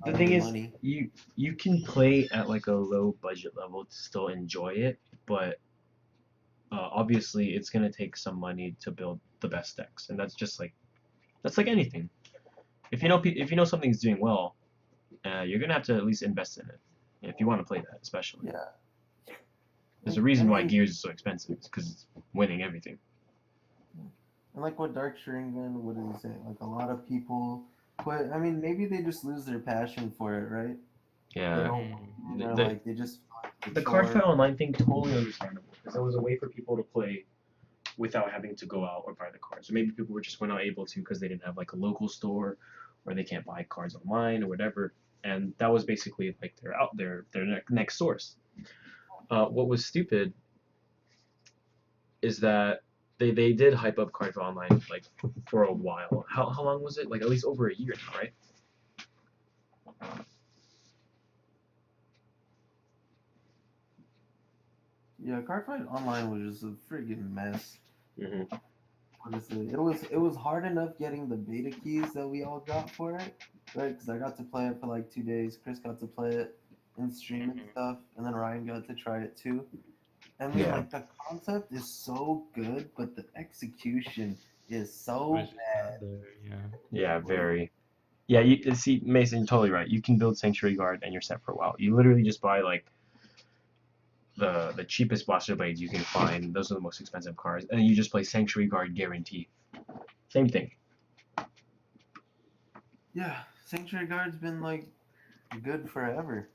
B: the thing is,
A: money.
B: you can play at like a low budget level to still enjoy it, but obviously it's gonna take some money to build the best decks, and that's like anything. If you know something's doing well, you're gonna have to at least invest in it if you want to play that, especially.
A: Yeah.
B: There's a reason why Gears is so expensive. It's because it's winning everything.
A: And like what Dark Sharingan, what did he say? Like a lot of people quit. I mean, maybe they just lose their passion for it, right? They
B: Yeah.
A: don't, or
B: The-
A: like they just
B: The
A: chore.
B: Cardfight Online thing, totally understandable, because it was a way for people to play without having to go out or buy the cards. Or maybe people were not able to because they didn't have like a local store, or they can't buy cards online or whatever. And that was basically like their next source. What was stupid is that they did hype up Cardfight Online like for a while. How long was it? Like at least over a year now, right?
A: Yeah, Cardfight Online was just a friggin' mess.
B: Mm-hmm.
A: Honestly, it was hard enough getting the beta keys that we all got for it, right? Because I got to play it for like 2 days. Chris got to play it in stream and stuff, and then Ryan got to try it too. I mean,
B: Yeah.
A: like the concept is so good, but the execution is so
C: Was just
A: bad.
C: not there, yeah.
B: Yeah, very. Yeah, you see, Mason, you're totally right. You can build Sanctuary Guard and you're set for a while. You literally just buy like the cheapest Blaster Blades you can find. Those are the most expensive cards, and then you just play Sanctuary Guard Guarantee. Same thing.
A: Yeah, Sanctuary Guard's been like good forever,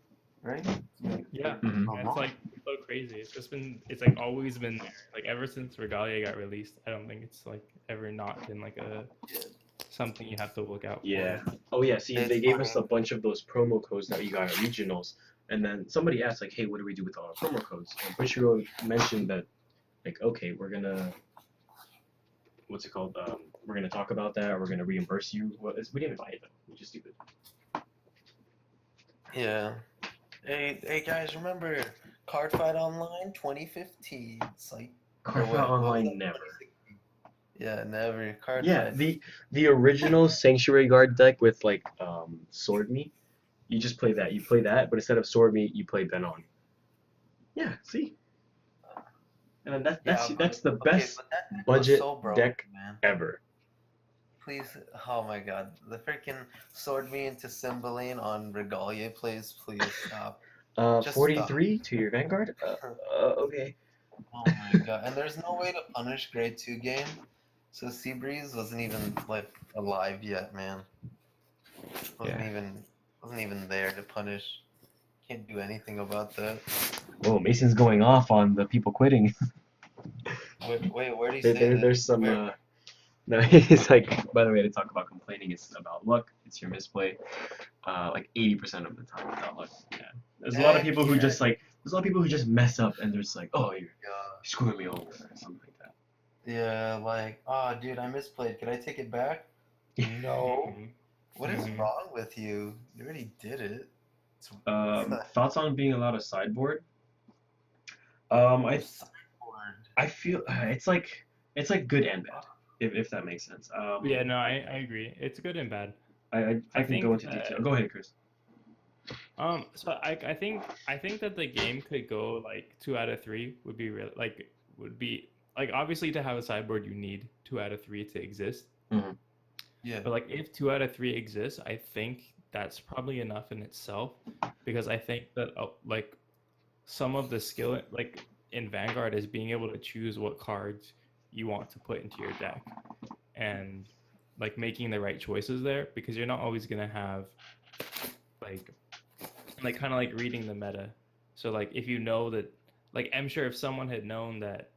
A: right? It's been,
C: Yeah,
B: Mhm.
A: a
C: it's
A: lot.
C: like so crazy. it's like always been there. Like ever since Regalia got released, I don't think it's like ever not been like a something you have to look out
B: Yeah.
C: for.
B: Oh yeah. See,
A: It's
B: they gave us
A: funny.
B: a bunch of those promo codes that you got at regionals, and then somebody asked like, "Hey, what do we do with all our promo codes?" And Bushiro mentioned that, like, okay, we're gonna, what's it called? We're gonna talk about that. Or we're gonna reimburse you. Well, we didn't buy it though, which is stupid.
A: Yeah. Hey guys, remember Cardfight Online 2015? It's like or
B: Cardfight
A: what was
B: Online
A: that,
B: never.
A: 2016? Yeah, never. Cardfight.
B: Yeah, the original Sanctuary Guard deck with like Sword Me, you just play that. You play that, but instead of Sword Me, you play Benon. Yeah, see. And then that's the
A: Okay,
B: best
A: but that deck was
B: budget
A: so broken,
B: deck
A: man.
B: ever.
A: Please, oh my god, the freaking sword me into Cymbeline on Regalia, please stop. Just
B: 43 to your Vanguard. Okay.
A: Oh my god, and there's no way to punish grade 2 game, so Seabreeze wasn't even like alive yet, man. Wasn't
B: Yeah.
A: even there to punish. Can't do anything about that.
B: Oh, Mason's going off on the people quitting.
A: Wait, where do you say that?
B: There's some.
A: Where?
B: No, it's like. By the way, to talk about complaining, it's about luck. It's your misplay. Like 80% of the time without luck. Yeah. There's a lot of people who just like. There's a lot of people who just mess up and they're just like, oh, you're screwing me over or something like that.
A: Yeah, like, oh, dude, I misplayed. Could I take it back? No. What is wrong with you? You already did it.
B: Thoughts on being allowed to sideboard? I feel it's like good and bad, if that makes sense.
C: Yeah, no, I agree. It's good and bad.
B: I can
C: think
B: go into detail. Go ahead, Chris.
C: So I think that the game could go like 2 out of 3 would be obviously to have a sideboard you need 2 out of 3 to exist.
B: Mm-hmm.
A: Yeah.
C: But like if 2 out of 3 exists, I think that's probably enough in itself, because I think that like some of the skill like in Vanguard is being able to choose what cards you want to put into your deck, and like making the right choices there, because you're not always gonna have like kind of like reading the meta. So like if you know that, like I'm sure if someone had known that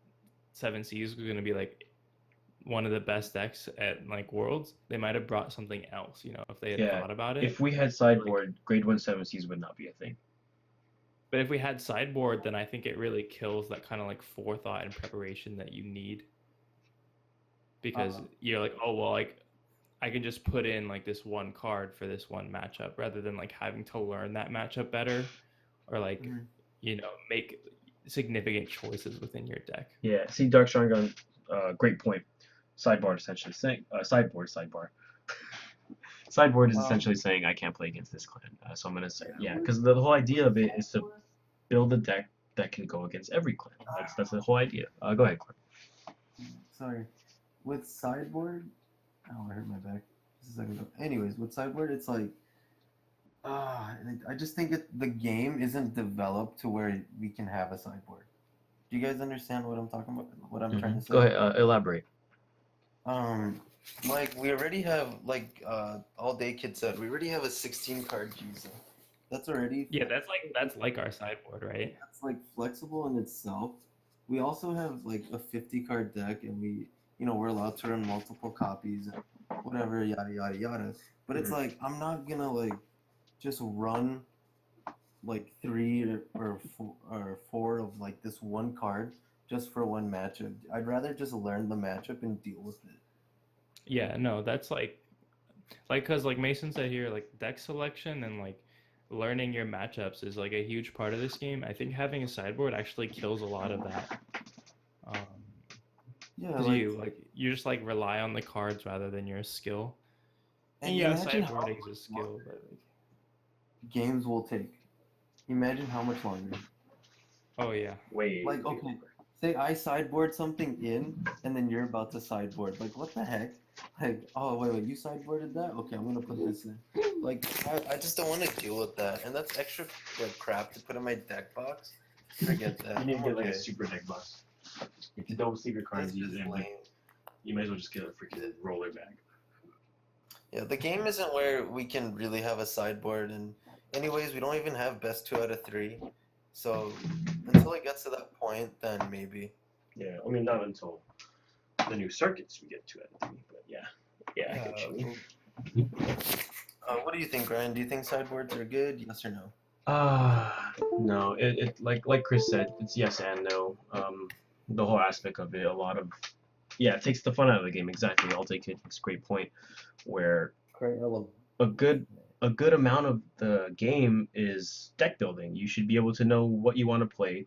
C: 7 Seas was gonna be like one of the best decks at like Worlds, they might have brought something else, if they had thought about it.
B: If we had sideboard, grade 1 7 Seas would not be a thing.
C: But if we had sideboard, then I think it really kills that kind of like forethought and preparation that you need. Because you're like, oh, well, like I can just put in like this one card for this one matchup, rather than like having to learn that matchup better, or like, make significant choices within your deck.
B: Yeah, see, Dark Gun, great point. Sideboard essentially saying, sideboard. Sideboard is essentially saying I can't play against this clan. So I'm gonna say, yeah, because the whole idea of it is to build a deck that can go against every clan. That's the whole idea. Go ahead, Clark.
A: Sorry. With sideboard, oh, I hurt my back just a second ago. Anyways, with sideboard, it's like, I just think the game isn't developed to where we can have a sideboard. Do you guys understand what I'm talking about? What I'm trying to say?
B: Go ahead, elaborate.
A: Like we already have, like All Day Kid said, we already have a 16 card Giza.
E: That's already
C: Yeah, that's like our sideboard, right?
E: that's like flexible in itself. We also have like a 50 card deck, and we're allowed to run multiple copies, and whatever, yada yada yada. But it's
B: Mhm.
E: like I'm not gonna like just run like three or four of like this one card just for one matchup. I'd rather just learn the matchup and deal with it.
C: Yeah, no, that's like because like Mason said here, like deck selection and like learning your matchups is like a huge part of this game. I think having a sideboard actually kills a lot of that.
E: Yeah,
C: Because you just like rely on the cards rather than your skill. And
E: and
C: yeah,
E: imagine how
C: sideboarding is a
E: much
C: skill, but like,
E: games will take. Imagine how much longer.
C: oh yeah,
B: Way.
E: Like, okay, say I sideboard something in, and then you're about to sideboard. Like, what the heck? Like, oh, wait, you sideboarded that? Okay, I'm gonna put this in.
A: Like, I just don't want to deal with that, and that's extra like crap to put in my deck box. Forget that.
B: You need to get like a
A: Okay.
B: super deck box. If you don't save your cards,
A: That's just lame.
B: you might as well just get a freaking roller bag.
A: Yeah, the game isn't where we can really have a sideboard, and anyways, we don't even have best 2 out of 3. So until it gets to that point, then maybe.
B: Yeah, I mean not until the new circuits we get 2 out of 3, but yeah, I get what you mean.
A: What do you think, Ryan? Do you think sideboards are good? Yes or no?
B: No. It like Chris said, it's yes and no. The whole aspect of it, it takes the fun out of the game. Exactly, I'll take it. It's a great point. Where a good amount of the game is deck building. You should be able to know what you want to play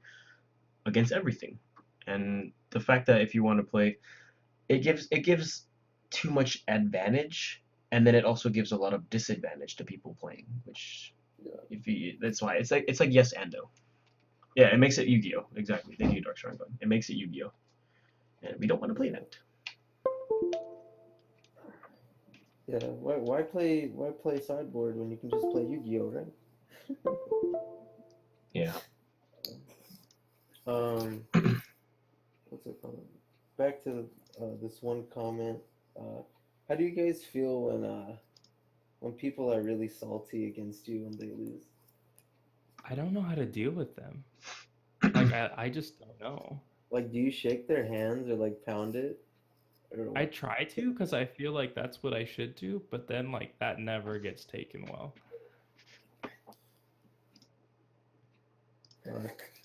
B: against everything, and the fact that if you want to play, it gives too much advantage, and then it also gives a lot of disadvantage to people playing, which that's why it's like yes and no. Yeah, it makes it Yu-Gi-Oh! Exactly. Thank you, Dark Shrine God. It makes it Yu-Gi-Oh! And we don't want to play that.
E: Yeah, why play sideboard when you can just play Yu-Gi-Oh, right?
B: Yeah.
E: What's it called? Back to this one comment. How do you guys feel when people are really salty against you when they lose?
C: I don't know how to deal with them. Like I just don't know.
E: Like, do you shake their hands or like pound it? Or
C: I try to because I feel like that's what I should do, but then like that never gets taken well.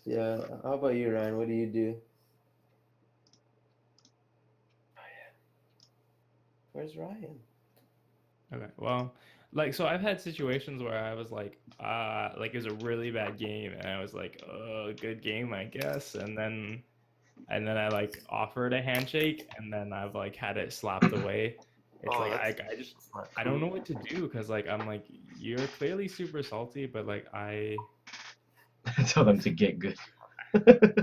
E: Yeah. How about you, Ryan? What do you do? Where's Ryan?
C: Okay, well, like so I've had situations where I was like it was a really bad game, and I was like, oh, good game, I guess, and then I like offered a handshake, and then I've like had it slapped away. It's
A: Oh,
C: like
A: that's not
C: I don't know
A: cool.
C: what to do because like I'm like you're clearly super salty, but like I
B: Tell them to get good.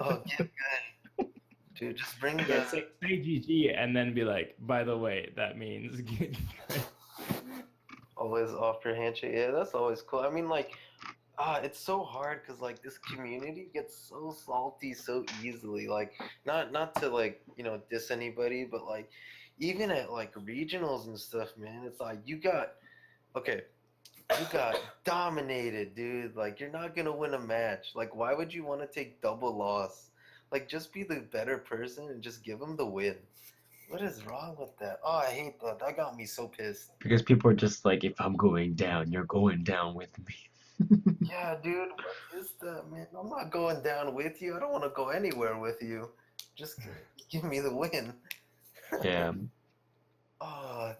A: Oh, get good. Dude, just bring
C: yeah,
A: the.
C: say GG and then be like, by the way, that means get good.
A: Always offer handshake. Yeah, that's always cool. I mean, like, it's so hard because like this community gets so salty so easily. Like, not to like diss anybody, but like even at like regionals and stuff, man, it's like you got dominated, dude. Like you're not gonna win a match. Like why would you want to take double loss? Like just be the better person and just give them the win. What is wrong with that? Oh, I hate that. That got me so pissed.
B: Because people are just like, if I'm going down, you're going down with me.
A: Yeah, dude, what is that, man? I'm not going down with you. I don't want to go anywhere with you. Just give me the win.
B: Yeah.
A: Oh,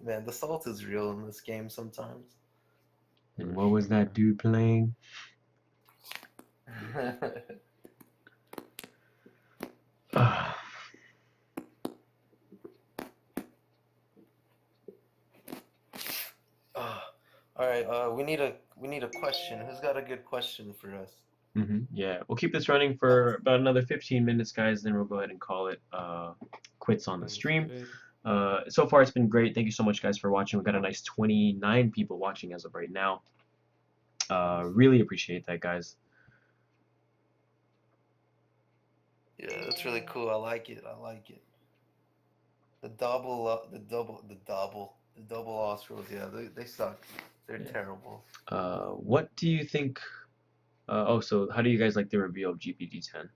A: man, the salt is real in this game sometimes.
B: And what was that dude playing?
A: All right, we need a question. Who's got a good question for us?
B: Yeah, we'll keep this running for about another 15 minutes, guys. Then we'll go ahead and call it quits on the stream. So far, it's been great. Thank you so much, guys, for watching. We've got a nice 29 people watching as of right now. Really appreciate that, guys.
A: Yeah, that's really cool. I like it. The double loss rules. Yeah, they suck. They're
C: Yeah.
A: terrible.
B: What do you think? So how do you guys like the reveal of GPT-10?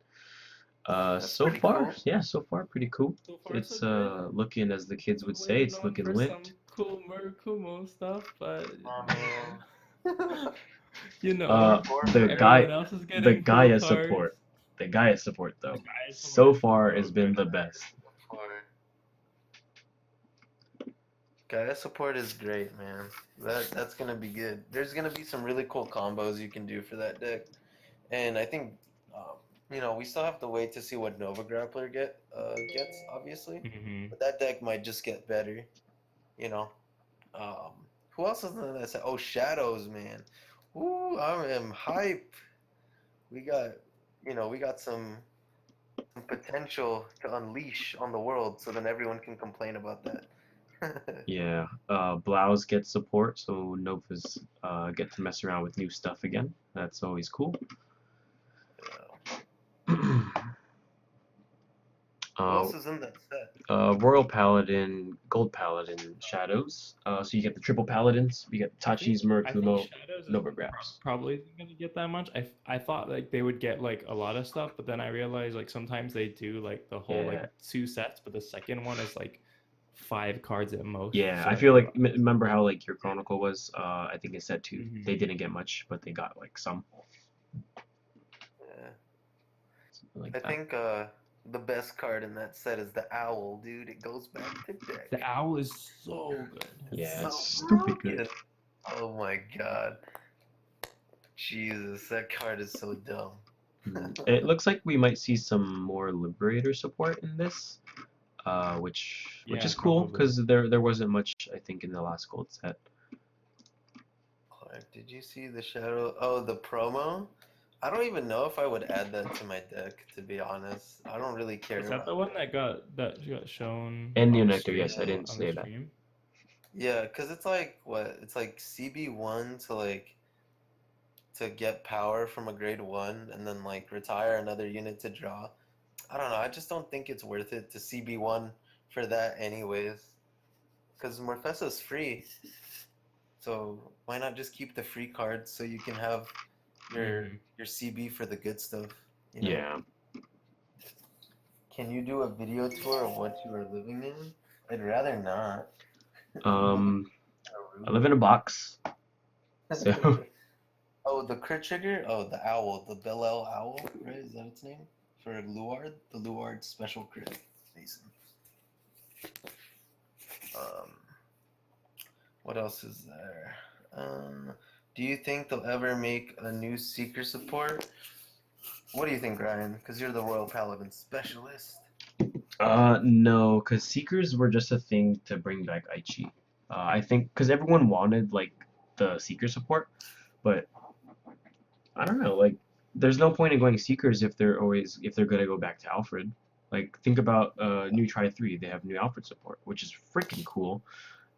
A: That's
B: So
A: pretty
B: far,
A: cool.
B: yeah, so far pretty cool.
C: So far,
B: It's
C: so good.
B: looking, as the kids would say,
C: Waiting
B: it's
C: on
B: looking
C: for
B: lit.
C: some cool Murakumo stuff, but
A: Oh man.
C: you know,
B: Uh, the
C: everyone
B: guy,
C: else is
B: the
C: getting cool
B: Gaia
C: cards.
B: support, the Gaia support
C: The
B: though,
C: guys
B: so
C: support
B: far
C: so
B: has been
C: good.
B: the best.
A: Gaia support is great, man. That's gonna be good. There's gonna be some really cool combos you can do for that deck, and I think, we still have to wait to see what Nova Grappler gets, obviously,
C: Mm-hmm.
A: but that deck might just get better. You know, um, who else is in that set? Oh, Shadows, man. Ooh, I am hype. We got, we got some potential to unleash on the world, so then everyone can complain about that.
B: Yeah, Blouse gets support, so Novas get to mess around with new stuff again. That's always cool.
A: Who else is in that set?
B: Royal Paladin, Gold Paladin, Shadows. So you get the triple Paladins. You get Tachi's,
C: I think
B: Murakumo,
C: Shadows is
B: Nova Graps.
C: probably isn't gonna get that much. I thought like they would get like a lot of stuff, but then I realized like sometimes they do like the whole
B: Yeah.
C: like 2 sets, but the second one is like 5 cards at most.
B: Yeah,
C: So
B: I feel like remember how like your Chronicle was? I think it said 2.
C: Mhm.
B: They didn't get much, but they got like some.
A: Yeah.
B: Something like
A: I
B: that.
A: think the best card in that set is the owl, dude. It goes back to deck.
C: the owl is so good.
B: Yeah,
A: so
B: it's stupid good.
A: broken. Oh my god. Jesus, that card is so dumb.
B: It looks like we might see some more Liberator support in this, which
C: Yeah,
B: is cool
C: probably.
B: because there wasn't much, I think, in the last gold set.
A: Clark, did you see the shadow? Oh, the promo? I don't even know if I would add that to my deck, to be honest. I don't really care
C: Is that
A: about
C: the one that got shown
B: And
C: on the
B: Neonectar,
C: stream?
B: yes, I didn't
C: On the
B: say that.
C: stream?
A: Yeah, because it's like, what? It's like CB1 to get power from a grade 1 and then like retire another unit to draw. I don't know. I just don't think it's worth it to CB1 for that anyways. Because Morfessa's free. So why not just keep the free cards so you can have your CB for the good stuff, you know?
B: Yeah.
A: Can you do a video tour of what you are living in? I'd rather not.
B: I live in a box. So
A: Oh, the crit trigger? Oh, the owl, the Bel-El owl, right? Is that its name? For Luard? The Luard special crit Mason. What else is there? Do you think they'll ever make a new Seeker support? What do you think, Ryan? Because you're the Royal Paladin specialist.
B: no, because Seekers were just a thing to bring back Aichi. I think because everyone wanted like the Seeker support, but I don't know. Like, there's no point in going Seekers if they're gonna go back to Alfred. Like, think about new Tri 3. They have new Alfred support, which is freaking cool.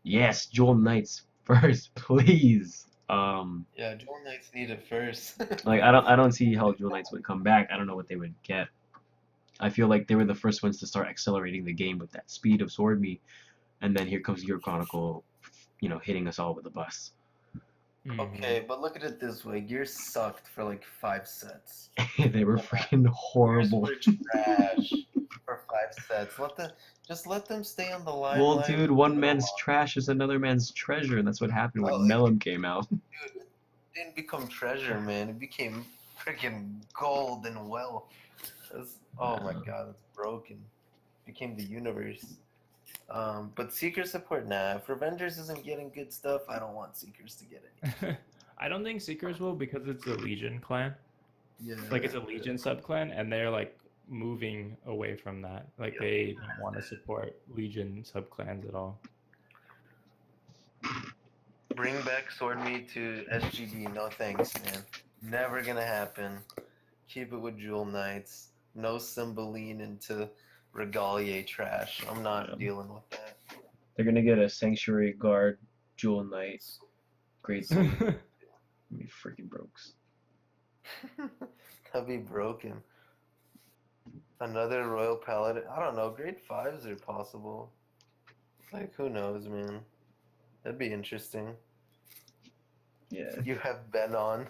B: Yes, Jewel Knights first, please.
A: Yeah, Jewel Knights need it first.
B: Like I don't see how Jewel Knights would come back. I don't know what they would get. I feel like they were the first ones to start accelerating the game with that speed of Sword Me, and then here comes your Chronicle, hitting us all with a bus.
A: Okay, but look at it this way. Gears sucked for like 5 sets.
B: They were freaking horrible.
A: Gears were trash for 5 sets. Just let them stay on the limelight.
B: Well, dude, one man's trash is another man's treasure, and that's what happened when Melum came out.
A: Dude, it didn't become treasure, man. It became freaking gold and wealth. Oh my god, it's broken. It became the universe. But Seeker support, nah. If Revengers isn't getting good stuff, I don't want Seekers to get any.
C: I don't think Seekers will because it's a Legion clan.
A: Yeah.
C: Like it's a Legion subclan, and they're like moving away from that. Like they don't want to support Legion subclans at all.
A: Bring back Sword Me to SGD. No thanks, man. Never gonna happen. Keep it with Jewel Knights. No Cymbeline into Regalier trash. I'm not dealing with that.
B: They're gonna get a Sanctuary Guard, Jewel Knight, Great Sword. Be freaking brokes.
A: That'd be broken. Another Royal Paladin. I don't know. Grade 5s are possible. Like, who knows, man? That'd be interesting.
B: Yeah.
A: You have been on.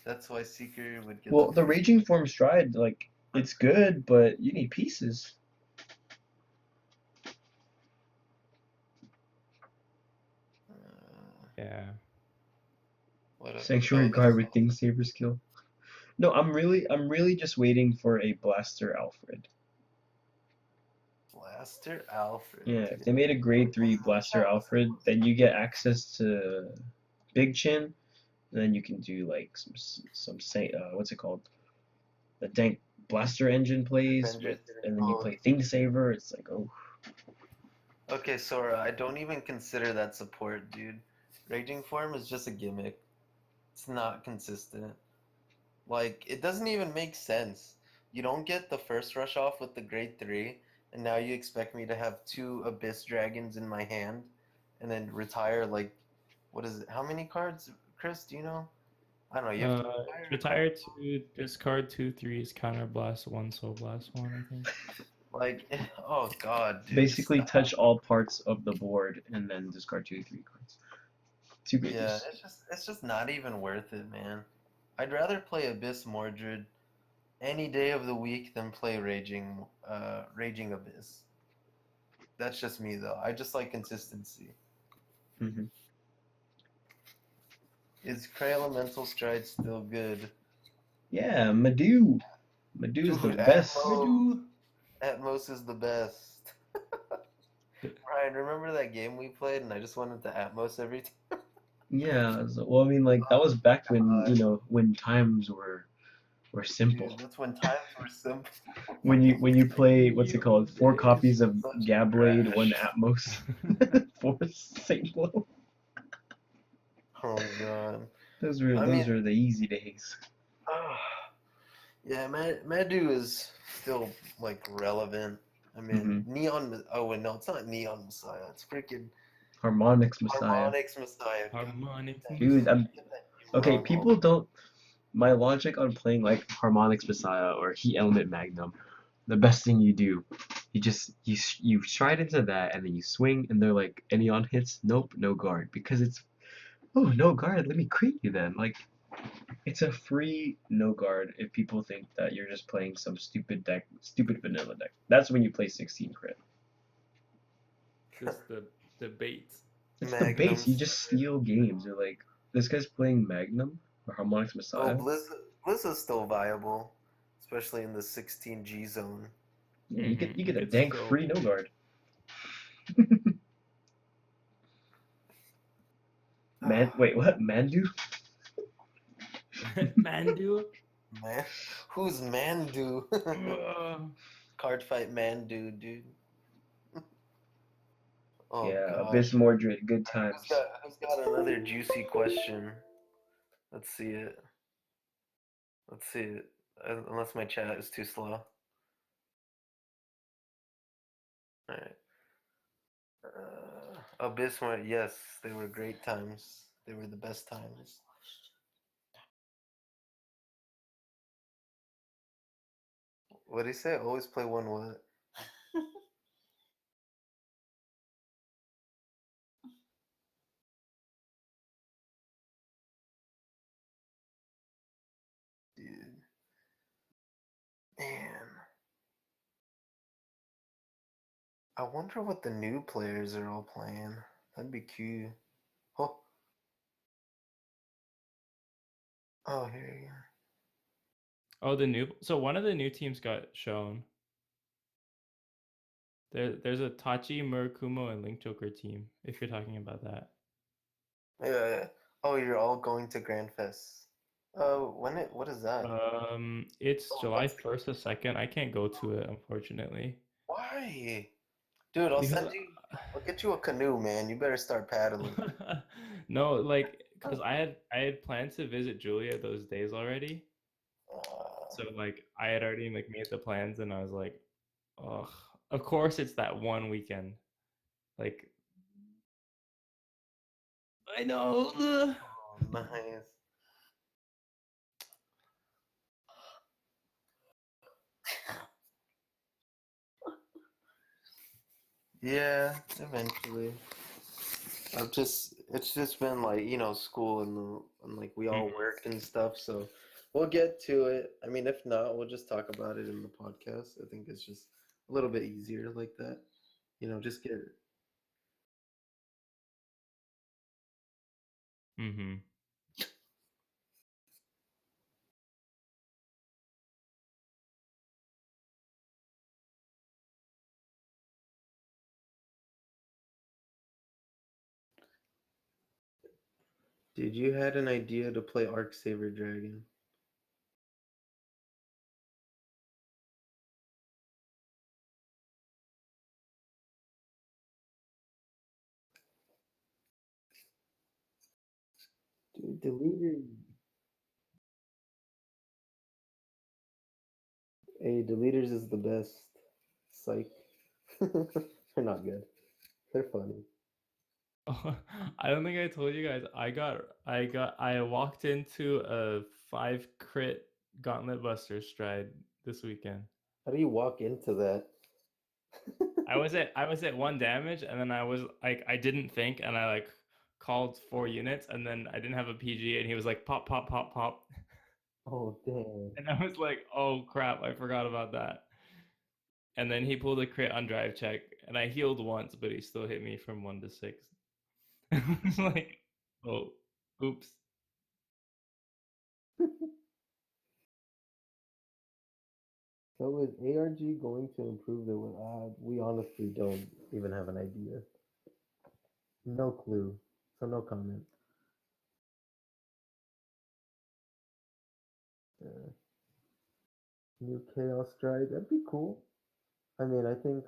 A: That's why Seeker would get
B: Well, the
A: first.
B: Raging Form Stride, like, it's good, but you need pieces.
C: Yeah.
A: What
B: Sanctuary Guard with Thing Saver skill. No, I'm really just waiting for a Blaster Alfred.
A: Blaster Alfred.
B: Yeah, if they made a grade 3 Blaster Alfred, then you get access to Big Chin, and then you can do like some say what's it called? The Dank Blaster Engine plays with, and then you play Thing Saver. It's like, oh,
A: Okay, Sora, I don't even consider that support, dude. Raging Form is just a gimmick. It's not consistent. Like, it doesn't even make sense. You don't get the first rush off with the grade 3, and now you expect me to have 2 Abyss Dragons in my hand, and then retire, like, what is it? How many cards, Chris? Do you know? I don't know. You have to
C: Retire to discard 2/3s, counterblast 1, soul blast 1, I think.
A: like, oh god, dude.
B: basically
A: Stop.
B: touch all parts of the board and then discard 2 3 cards. 2 grade
A: Yeah,
B: 3s.
A: it's just not even worth it, man. I'd rather play Abyss Mordred any day of the week than play Raging Abyss. That's just me though. I just like consistency.
B: Mm-hmm.
A: Is Cray Elemental Stride still good?
B: Yeah, Madoo. Madoo's the
A: Dude,
B: best.
A: Atmos is the best. Ryan, remember that game we played and I just wanted to Atmos every time?
B: Yeah, so, well, I mean, like that was back when when times were simple.
A: Dude, that's when times were simple.
B: When you play what's it called? 4
C: days.
B: copies of
A: Such
B: Gablade,
A: trash.
B: 1 Atmos, 4 Saint Blow.
A: Oh god.
B: Those
A: I mean,
B: were the easy days.
A: yeah, Madu is still like relevant. I mean, Neon. Oh wait, no, it's not Neon Messiah. It's freaking
B: Harmonix Messiah.
A: Harmonix Messiah.
C: Harmonic.
B: Dude, okay,
A: Wrong.
B: people don't. My logic on playing like Harmonix Messiah or Heat Element Magnum, the best thing you do, you stride into that and then you swing and they're like any on hits, nope, no guard because it's no guard. Let me crit you then. Like it's a free no guard if people think that you're just playing some stupid deck, stupid vanilla deck. That's when you play 16 crit.
C: Just the bait.
B: It's the base.
A: Magnums.
B: You just steal games. You're like, this guy's playing Magnum or Harmonix
A: Oh,
B: Messiah.
A: Blizz is still viable, especially in the 16G zone.
B: Yeah, you get a
C: It's
B: dank
C: so-
B: free no guard. Wait, what? Mandu?
C: Mandu.
A: Man, who's Mandu? Cardfight Mandu, dude. Oh
B: Yeah,
A: gosh.
B: Abyss Mordred, good times.
A: Who's got another juicy question? Let's see it. Let's see it. Unless my chat is too slow. Alright. Abyss Mordred, yes, they were great times. They were the best times. What did he say? Always play one what? Dude. Man. I wonder what the new players are all playing. That'd be cute. Oh. Oh, here you go.
C: Oh, so one of the new teams got shown. There's a Tachi, Murakumo, and Link Joker team, if you're talking about that.
A: Yeah. Oh, you're all going to Grand Fest. What is that?
C: It's July 1st to 2nd. I can't go to it, unfortunately.
A: Why? Dude, I'll get you a canoe, man. You better start paddling.
C: No, like, because I had planned to visit Julia those days already. So like I had already like made the plans and I was like, oh, of course it's that one weekend. Like I know.
A: Oh, nice. Yeah, eventually. it's just been like, school and like we all
C: Mhm.
A: worked and stuff, so we'll get to it. I mean, if not, we'll just talk about it in the podcast. I think it's just a little bit easier like that. Just get it.
C: Mhm.
A: Dude, you had an idea to play Arc Saber Dragon. Dude, Deleters is the best. Psych. They're not good. They're funny.
C: I don't think I told you guys. I walked into a 5 crit Gauntlet Buster stride this weekend.
A: How do you walk into that?
C: I was at 1 damage, and then I was like, I didn't think, and I like called 4 units, and then I didn't have a PG, and he was like pop pop pop pop,
A: Oh, damn.
C: and I was like, oh crap, I forgot about that. And then he pulled a crit on drive check, and I healed once, but he still hit me from 1 to 6. I was like, oh, oops.
A: So is ARG going to improve the we honestly don't even have an idea. No clue. So no comment. New Chaos Stride, that'd be cool. I mean, I think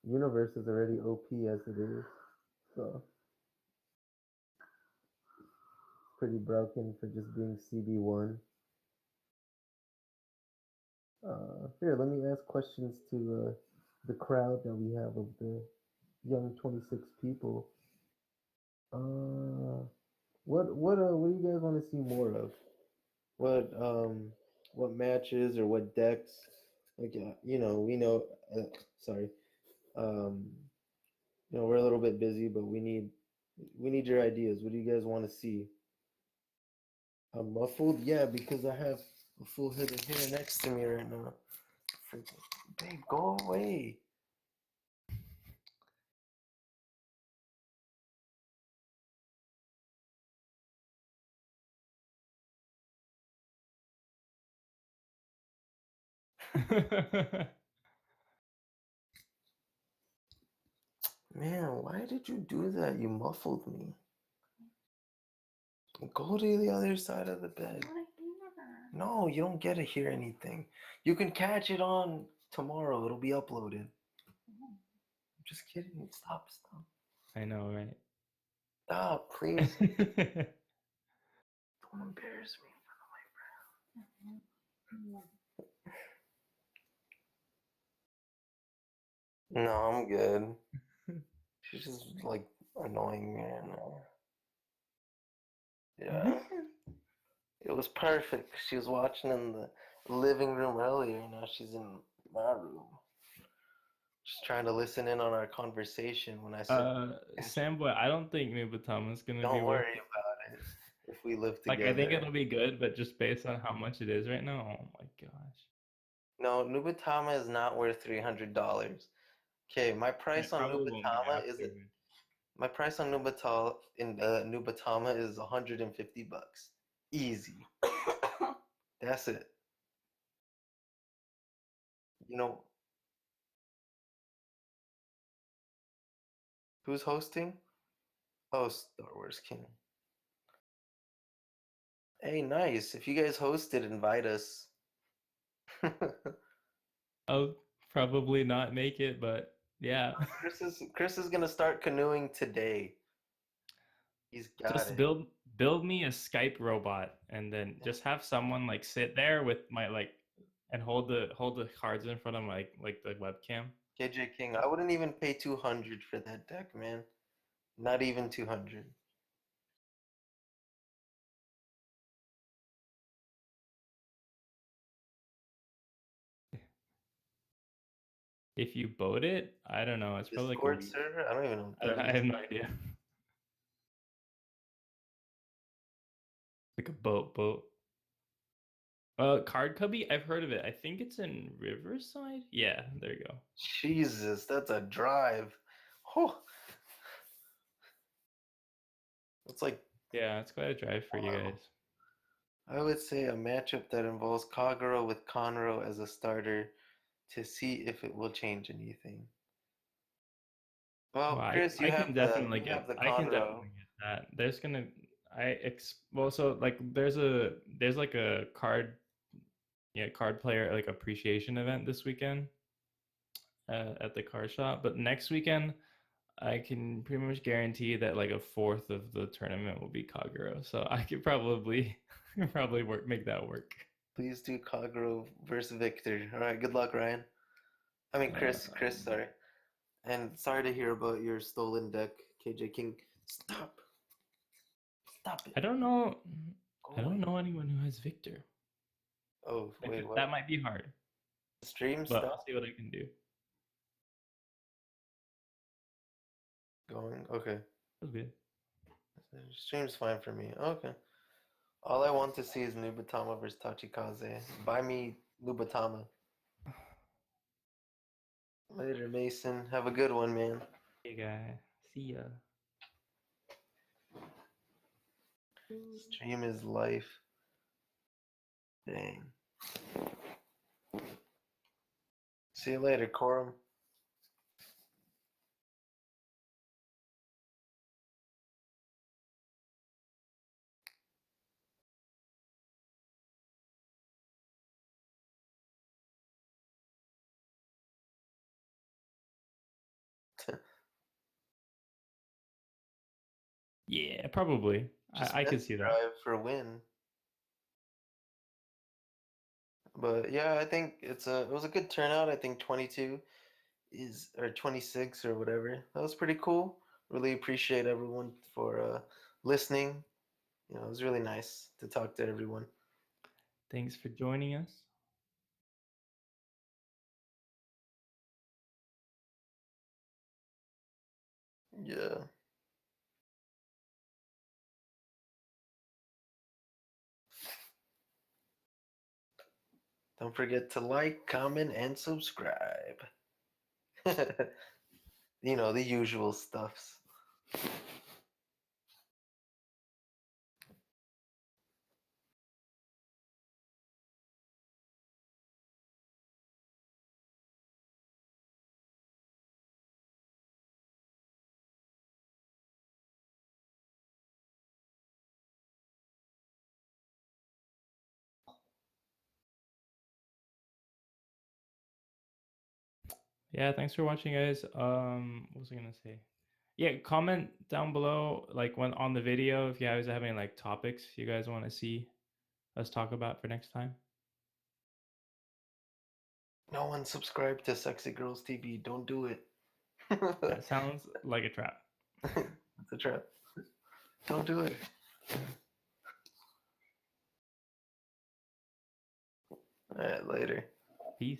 A: Universe is already OP as it is. So it's pretty broken for just being CB1. Here, let me ask questions to the crowd that we have of the young 26 people. What do you guys want to see more of? What matches or what decks? Like, we know. Sorry, um, we're a little bit busy, but we need your ideas. What do you guys want to see? I'm muffled, yeah, because I have a full head of hair next to me right now. Freaking, babe, go away. Man, why did you do that? You muffled me. Go to the other side of the bed. No, you don't get to hear anything. You can catch it on tomorrow. It'll be uploaded. I'm just kidding. Stop.
C: I know, right?
A: Stop, please. Don't embarrass me in front of my friend. No, I'm good. She's just like annoying me right now. Yeah. It was perfect. She was watching in the living room earlier. Now she's in my room. Just trying to listen in on our conversation when I said,
C: Samboy, I don't think Nubatama is gonna be
A: don't
C: worth
A: worry
C: it.
A: about it if we live
C: Like, I think
A: together.
C: it'll be good, but just based on how much it is right now, oh my gosh.
A: No, Nubatama is not worth $300. Okay, my price
C: It
A: on
C: probably won't be
A: Nubatama is
C: after.
A: my price on Nubatama is $150. Easy. That's it. You know who's hosting? Oh, Star Wars King. Hey, nice. If you guys host it, invite us.
C: I'll probably not make it, but yeah.
A: Chris is gonna start canoeing today. He's got
C: Just
A: it.
C: build me a Skype robot, and then just have someone like sit there with my like and hold the cards in front of my like the webcam.
A: KJ King, I wouldn't even pay 200 for that deck, man. Not even 200.
C: If you boat it, I don't know. It's probably like a
A: Discord
C: week.
A: server? I don't even know what that
C: I
A: is.
C: have no idea. Like a boat. Card Cubby, I've heard of it. I think it's in Riverside. Yeah, there you go.
A: Jesus, that's a drive. Oh, it's like,
C: Yeah, it's quite a drive for you
A: wow.
C: guys.
A: I would say a matchup that involves Kagero with Conroe as a starter to see if it will change anything. Well,
C: Well,
A: Chris,
C: I can definitely
A: you have the
C: I can
A: Conroe.
C: definitely get that. There's gonna well, so like there's like a card player like appreciation event this weekend at the card shop, but next weekend I can pretty much guarantee that like a fourth of the tournament will be Kagero, so I could probably make that work.
A: Please do Kagero versus Victor. All right, good luck, Ryan. I mean, Chris, sorry. And sorry to hear about your stolen deck, KJ King. Stop. Stop it.
C: I don't know.
A: Go
C: I don't
A: away.
C: know anyone who has Victor.
A: Oh, wait,
C: That
A: what?
C: might be hard,
A: Stream
C: but I'll
A: stop
C: see what I can do.
A: going. Okay.
C: That's good.
A: Stream's fine for me. Okay. All I want to see is Nubatama versus Tachikaze. Buy me Nubatama. Later, Mason. Have a good one, man.
C: Hey, guy. See ya.
A: Stream is life. Dang. See you later, Corum.
C: Yeah, probably.
A: Just
C: I could
A: fence
C: see that.
A: drive for a win. But yeah, I think it was a good turnout. I think 22 is or 26 or whatever. That was pretty cool. Really appreciate everyone for listening. You know, it was really nice to talk to everyone.
C: Thanks for joining us.
A: Yeah. Don't forget to like, comment, and subscribe. You know, the usual stuffs.
C: Yeah, thanks for watching, guys. What was I gonna say? Yeah, comment down below, like when on the video, if you guys have any like topics you guys want to see us talk about for next time.
A: No one subscribed to Sexy Girls TV. Don't do it.
C: That sounds like a trap.
A: It's a trap. Don't do it. All right, later.
C: Peace.